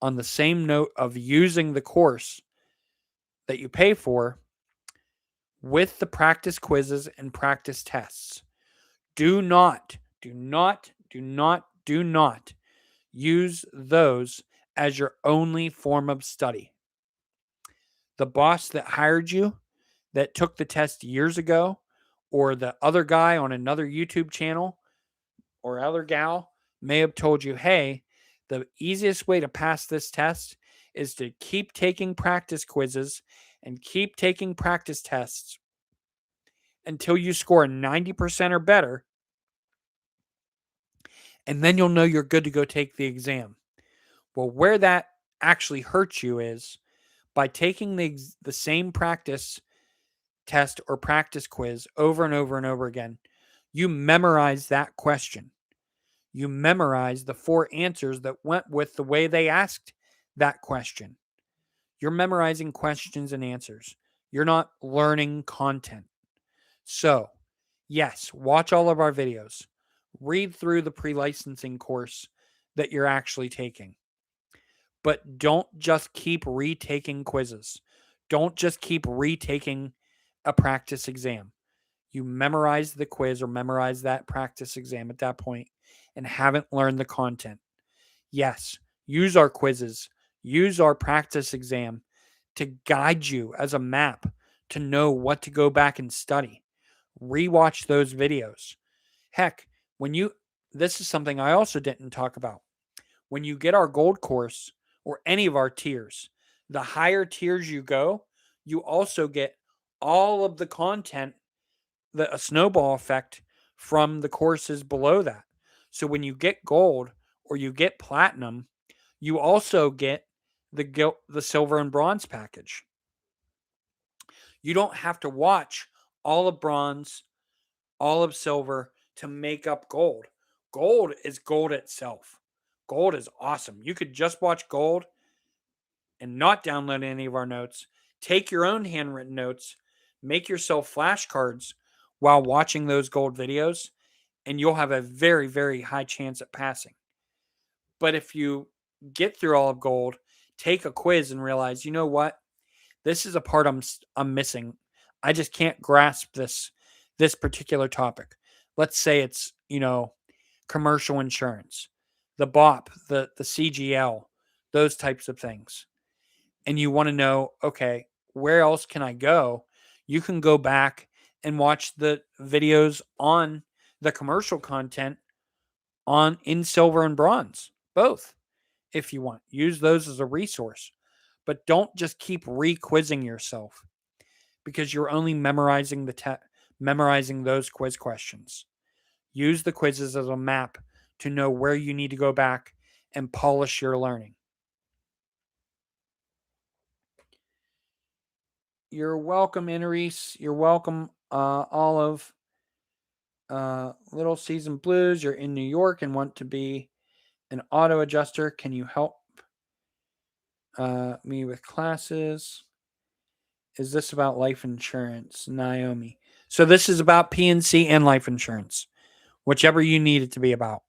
On the same note of using the course that you pay for with the practice quizzes and practice tests. Do not use those as your only form of study. The boss that hired you, that took the test years ago, or the other guy on another YouTube channel or other gal may have told you, hey, the easiest way to pass this test is to keep taking practice quizzes and keep taking practice tests until you score 90% or better. And then you'll know you're good to go take the exam. Well, where that actually hurts you is by taking the same practice test or practice quiz over and over and over again. You memorize that question. You memorize the 4 answers that went with the way they asked that question. You're memorizing questions and answers. You're not learning content. So, yes, watch all of our videos. Read through the pre-licensing course that you're actually taking. But don't just keep retaking quizzes. Don't just keep retaking a practice exam. You memorize the quiz or memorize that practice exam at that point and haven't learned the content. Yes, use our quizzes, use our practice exam to guide you as a map to know what to go back and study. Rewatch those videos. Heck, this is something I also didn't talk about. When you get our gold course or any of our tiers, the higher tiers you go, you also get all of the content, a snowball effect from the courses below that. So when you get gold or you get platinum, you also get the silver and bronze package. You don't have to watch all of bronze, all of silver to make up gold. Gold is gold itself. Gold is awesome. You could just watch gold and not download any of our notes. Take your own handwritten notes, make yourself flashcards while watching those gold videos, and you'll have a very, very high chance at passing. But if you get through all of gold, take a quiz and realize, you know what? This is a part I'm missing. I just can't grasp this particular topic. Let's say it's, commercial insurance, the BOP, the CGL, those types of things. And you want to know, okay, where else can I go? You can go back and watch the videos on the commercial content on in silver and bronze, both, if you want. Use those as a resource. But don't just keep re-quizzing yourself because you're only memorizing memorizing those quiz questions. Use the quizzes as a map to know where you need to go back and polish your learning. You're welcome, Innereese. You're welcome, Olive. Little Season Blues, you're in New York and want to be an auto adjuster. Can you help me with classes? Is this about life insurance? Naomi. So this is about PNC and life insurance, whichever you need it to be about.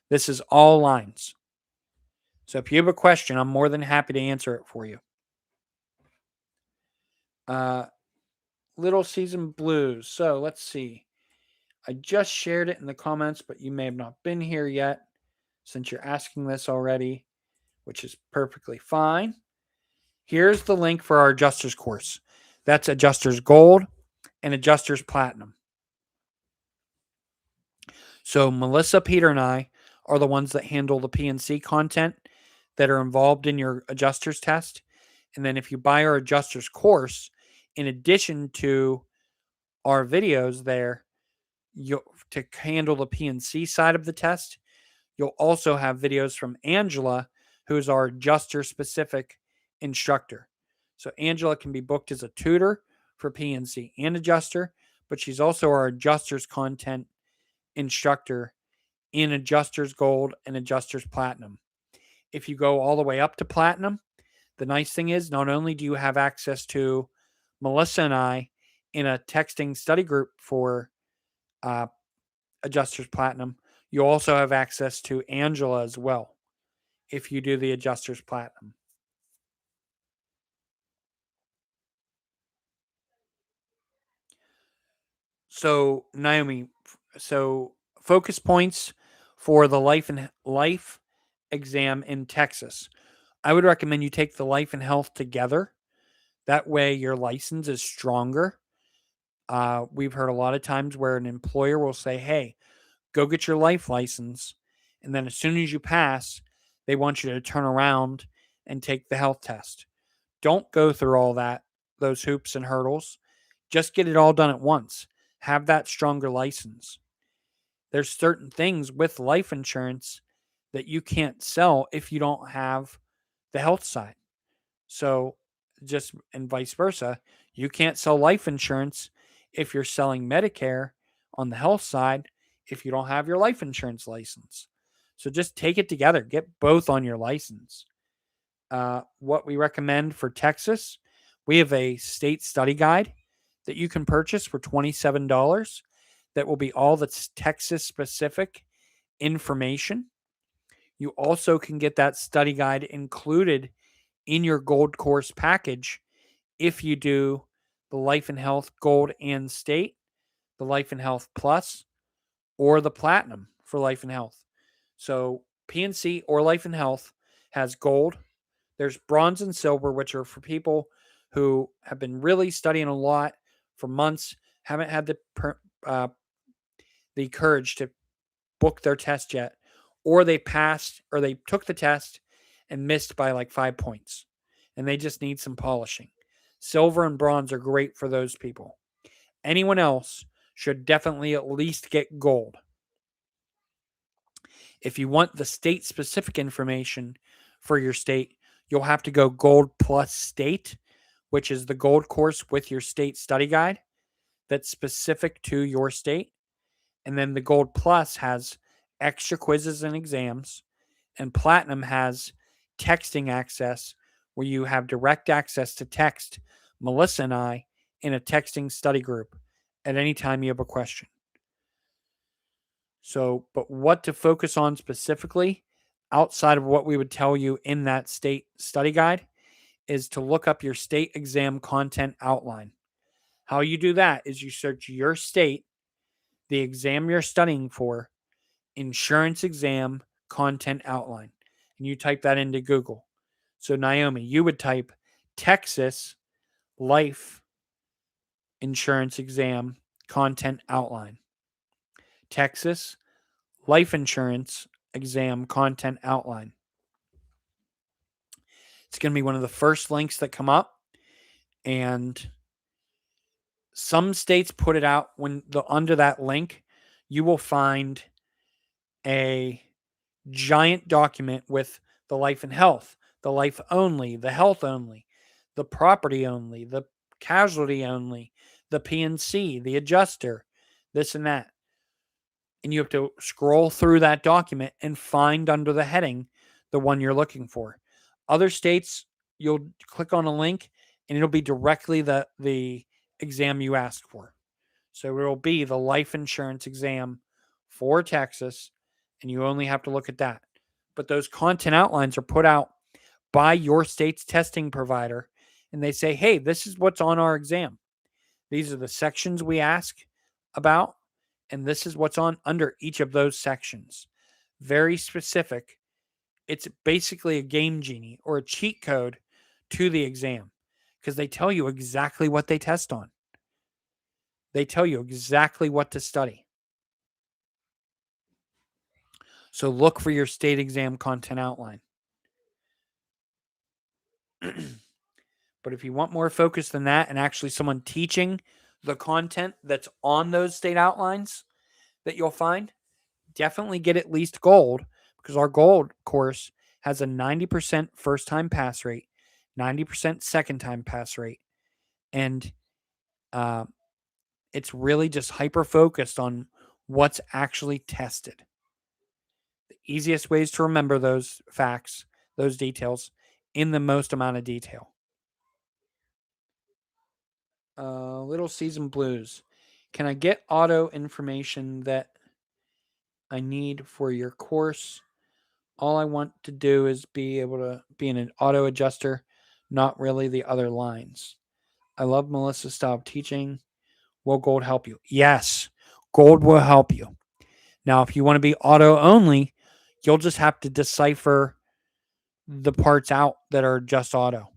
This is all lines. So if you have a question, I'm more than happy to answer it for you. Little Season Blues. So let's see. I just shared it in the comments, but you may have not been here yet since you're asking this already, which is perfectly fine. Here's the link for our Adjusters course. That's Adjusters Gold and Adjusters Platinum. So Melissa, Peter, and I are the ones that handle the PNC content that are involved in your Adjusters test. And then if you buy our Adjusters course, in addition to our videos there, to handle the PNC side of the test, you'll also have videos from Angela, who's our adjuster-specific instructor. So Angela can be booked as a tutor for PNC and adjuster, but she's also our adjusters content instructor in Adjusters Gold and Adjusters Platinum. If you go all the way up to Platinum, the nice thing is not only do you have access to Melissa and I in a texting study group for Adjusters Platinum, you also have access to Angela as well if you do the Adjusters Platinum. So, Naomi, so focus points for the life exam in Texas. I would recommend you take the life and health together. That way, your license is stronger. We've heard a lot of times where an employer will say, "Hey, go get your life license," and then as soon as you pass, they want you to turn around and take the health test. Don't go through all those hoops and hurdles. Just get it all done at once. Have that stronger license. There's certain things with life insurance that you can't sell if you don't have the health side. So, just and vice versa, you can't sell life insurance if you're selling Medicare on the health side if you don't have your life insurance license. So, just take it together, get both on your license. What we recommend for Texas, we have a state study guide that you can purchase for $27 that will be all the Texas specific information. You also can get that study guide included in your gold course package if you do the life and health gold and state, the life and health plus, or the platinum for life and health. So PNC or life and health has gold. There's bronze and silver, which are for people who have been really studying a lot for months, haven't had the courage to book their test yet, or they passed or they took the test and missed by like 5 points, and they just need some polishing. Silver and bronze are great for those people. Anyone else should definitely at least get gold. If you want the state specific information for your state, you'll have to go gold plus state, which is the gold course with your state study guide that's specific to your state. And then the gold plus has extra quizzes and exams, and platinum has texting access where you have direct access to text Melissa and I in a texting study group at any time you have a question. So, but what to focus on specifically outside of what we would tell you in that state study guide is to look up your state exam content outline. How you do that is you search your state, the exam you're studying for, insurance exam content outline, and you type that into Google. So, Naomi, you would type Texas life insurance exam content outline. Texas life insurance exam content outline. It's going to be one of the first links that come up, and some states put it out under that link, you will find a giant document with the life and health, the life only, the health only, the property only, the casualty only, the PNC, the adjuster, this and that. And you have to scroll through that document and find under the heading the one you're looking for. Other states, you'll click on a link and it'll be directly the exam you asked for. So it'll be the life insurance exam for Texas, and you only have to look at that. But those content outlines are put out by your state's testing provider, and they say, hey, this is what's on our exam. These are the sections we ask about, and this is what's on under each of those sections. Very specific. It's basically a game genie or a cheat code to the exam because they tell you exactly what they test on. They tell you exactly what to study. So look for your state exam content outline. But if you want more focus than that and actually someone teaching the content that's on those state outlines that you'll find, definitely get at least gold because our gold course has a 90% first time pass rate, 90% second time pass rate. And it's really just hyper focused on what's actually tested. The easiest ways to remember those facts, those details, in the most amount of detail. Little Season Blues. Can I get auto information that I need for your course? All I want to do is be able to be in an auto adjuster, not really the other lines. I love Melissa's style of teaching. Will gold help you? Yes, gold will help you. Now, if you want to be auto only, you'll just have to decipher the parts out that are just auto.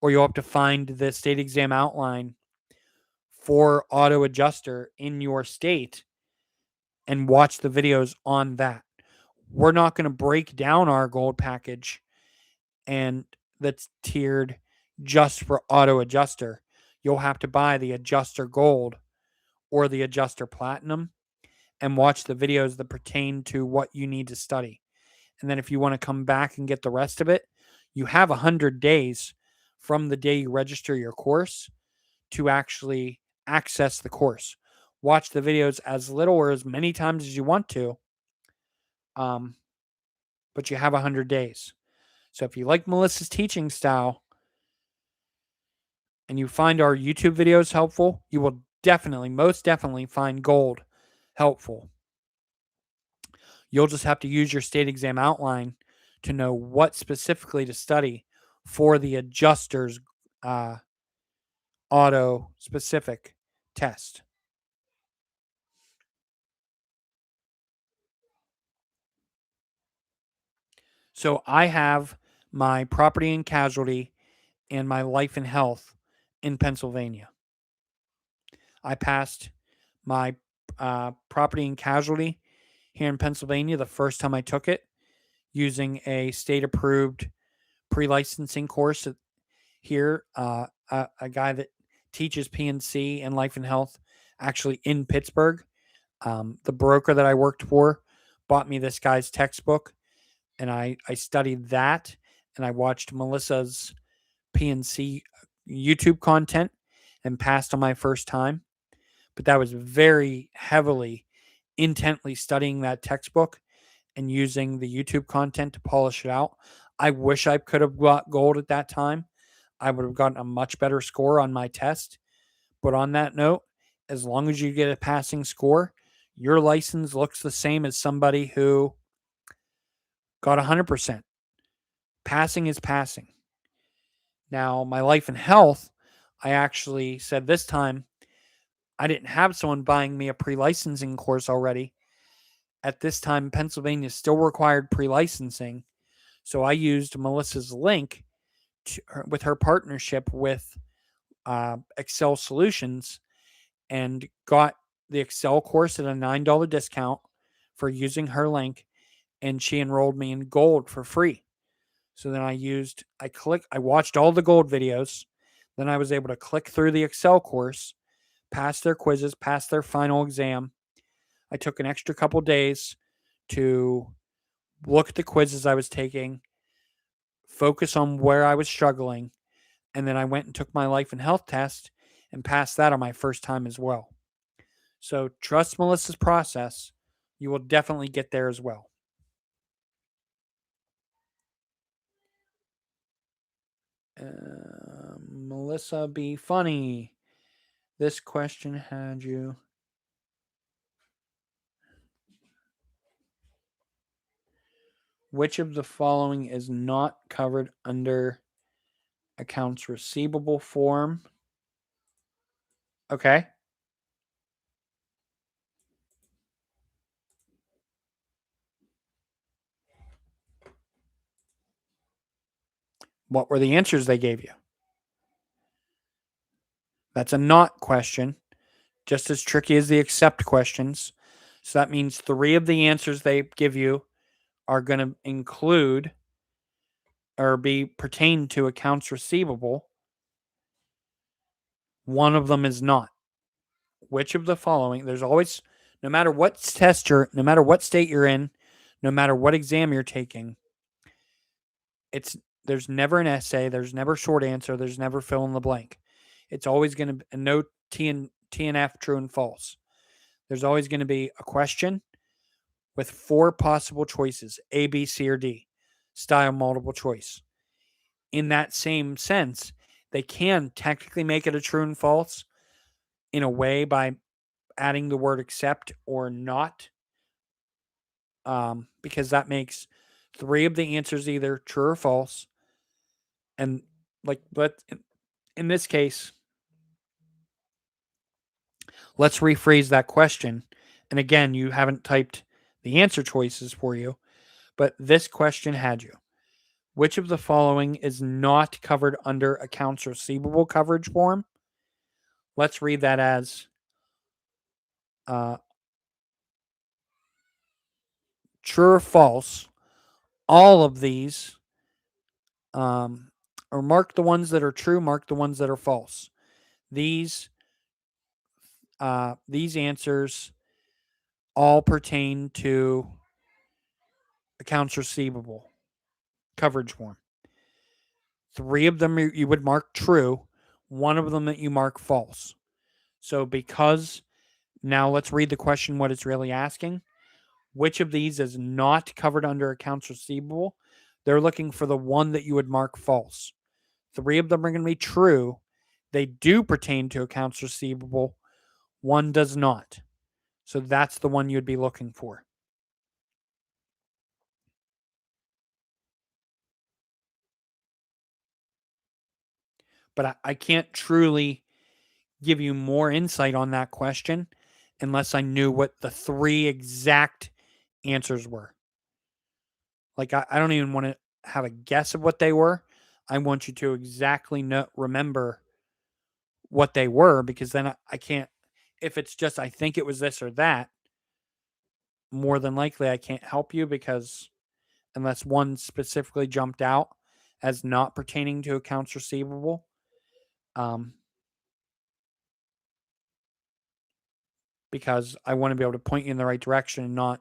Or you'll have to find the state exam outline for auto adjuster in your state and watch the videos on that. We're not going to break down our gold package and that's tiered just for auto adjuster. You'll have to buy the adjuster gold or the adjuster platinum and watch the videos that pertain to what you need to study. And then if you want to come back and get the rest of it, you have 100 days from the day you register your course to actually access the course. Watch the videos as little or as many times as you want to. But you have 100 days. So if you like Melissa's teaching style and you find our YouTube videos helpful, you will definitely, most definitely find gold helpful. You'll just have to use your state exam outline to know what specifically to study for the adjuster's auto specific test. So I have my property and casualty and my life and health in Pennsylvania. I passed my property and casualty here in Pennsylvania the first time I took it using a state approved pre licensing course here. A guy that teaches PNC and life and health actually in Pittsburgh. The broker that I worked for bought me this guy's textbook and I studied that and I watched Melissa's PNC YouTube content and passed on my first time. But that was very heavily, intently studying that textbook and using the YouTube content to polish it out. I wish I could have got gold at that time. I would have gotten a much better score on my test. But on that note, as long as you get a passing score, your license looks the same as somebody who got 100%. Passing is passing. Now, my life and health, I actually said this time, I didn't have someone buying me a pre-licensing course already. At this time, Pennsylvania still required pre-licensing. So I used Melissa's link with her partnership with Excel Solutions and got the Excel course at a $9 discount for using her link. And she enrolled me in gold for free. So then I watched all the gold videos. Then I was able to click through the Excel course, pass their quizzes, pass their final exam. I took an extra couple days to look at the quizzes I was taking, focus on where I was struggling, And then I went and took my life and health test and passed that on my first time as well. So trust Melissa's process. You will definitely get there as well. Melissa, be funny. This question had you. Which of the following is not covered under accounts receivable form? Okay. What were the answers they gave you? That's a not question, just as tricky as the accept questions. So that means 3 of the answers they give you are going to include or be pertain to accounts receivable. One of them is not. Which of the following? There's always, no matter what no matter what state you're in, no matter what exam you're taking, there's never an essay, there's never short answer, there's never fill in the blank. It's always going to be no T and F, true and false. There's always going to be a question with 4 possible choices, A, B, C, or D, style multiple choice. In that same sense, they can technically make it a true and false in a way by adding the word accept or not, because that makes 3 of the answers either true or false. And but in this case, let's rephrase that question. And again, you haven't typed the answer choices for you, but this question had you. Which of the following is not covered under accounts receivable coverage form? Let's read that as true or false. All of these, or mark the ones that are true, mark the ones that are false. These answers all pertain to accounts receivable coverage form. 3 of them you would mark true, 1 of them that you mark false. So because now let's read the question, what it's really asking. Which of these is not covered under accounts receivable? They're looking for the one that you would mark false. 3 of them are going to be true. They do pertain to accounts receivable. 1 does not. So that's the one you'd be looking for. But I can't truly give you more insight on that question unless I knew what the 3 exact answers were. Like, I don't even want to have a guess of what they were. I want you to exactly remember what they were, because then I can't, if it's just I think it was this or that, more than likely I can't help you, because unless one specifically jumped out as not pertaining to accounts receivable, because I want to be able to point you in the right direction and not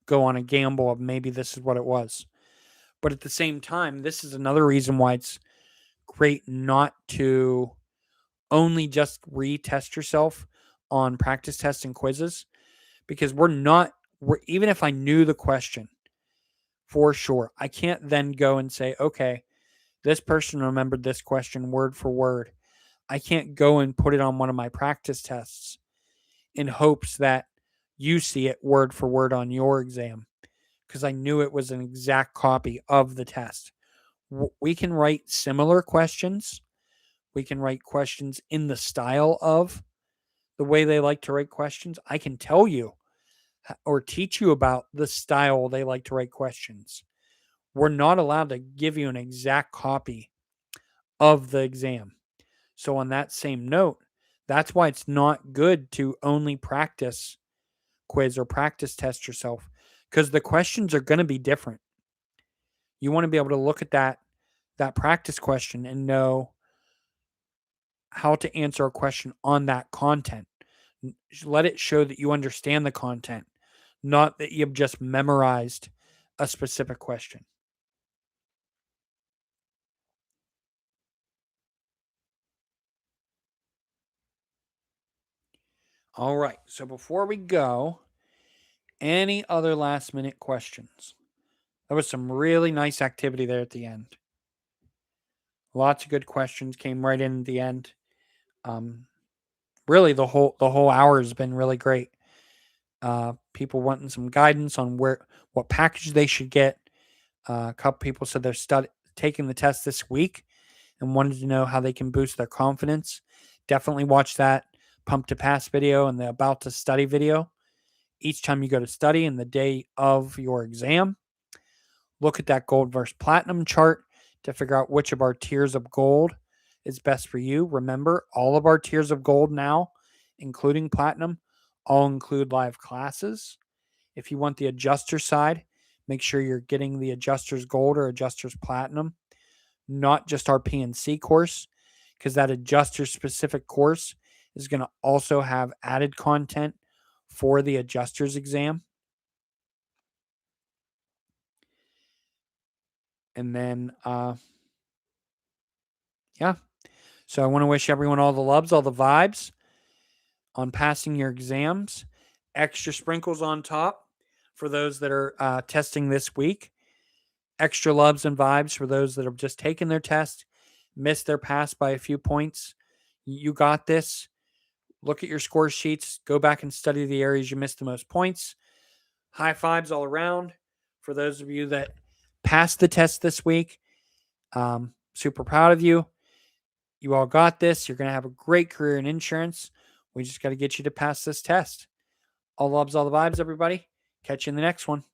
go on a gamble of maybe this is what it was. But at the same time, this is another reason why it's great not to only just retest yourself on practice tests and quizzes, because even if I knew the question for sure, I can't then go and say, okay, this person remembered this question word for word. I can't go and put it on one of my practice tests in hopes that you see it word for word on your exam, because I knew it was an exact copy of the test. We can write similar questions. We can write questions in the style of the way they like to write questions. I can tell you or teach you about the style they like to write questions. We're not allowed to give you an exact copy of the exam. So, on that same note, that's why it's not good to only practice quiz or practice test yourself, because the questions are going to be different. You want to be able to look at that practice question and know how to answer a question on that content. Let it show that you understand the content, not that you've just memorized a specific question. All right. So before we go, any other last minute questions? There was some really nice activity there at the end. Lots of good questions came right in at the end. Um, really, the whole hour has been really great. People wanting some guidance on what package they should get. A couple people said they're taking the test this week and wanted to know how they can boost their confidence. Definitely watch that pump to pass video and the about to study video each time you go to study and the day of your exam. Look at that gold versus platinum chart to figure out which of our tiers of gold is best for you. Remember, all of our tiers of gold now, including platinum, all include live classes. If you want the adjuster side, make sure you're getting the adjuster's gold or adjuster's platinum, not just our PNC course, because that adjuster specific course is going to also have added content for the adjuster's exam. And then, yeah. So I want to wish everyone all the loves, all the vibes on passing your exams. Extra sprinkles on top for those that are testing this week. Extra loves and vibes for those that have just taken their test, missed their pass by a few points. You got this. Look at your score sheets. Go back and study the areas you missed the most points. High fives all around for those of you that passed the test this week. Super proud of you. You all got this. You're going to have a great career in insurance. We just got to get you to pass this test. All loves, all the vibes, everybody. Catch you in the next one.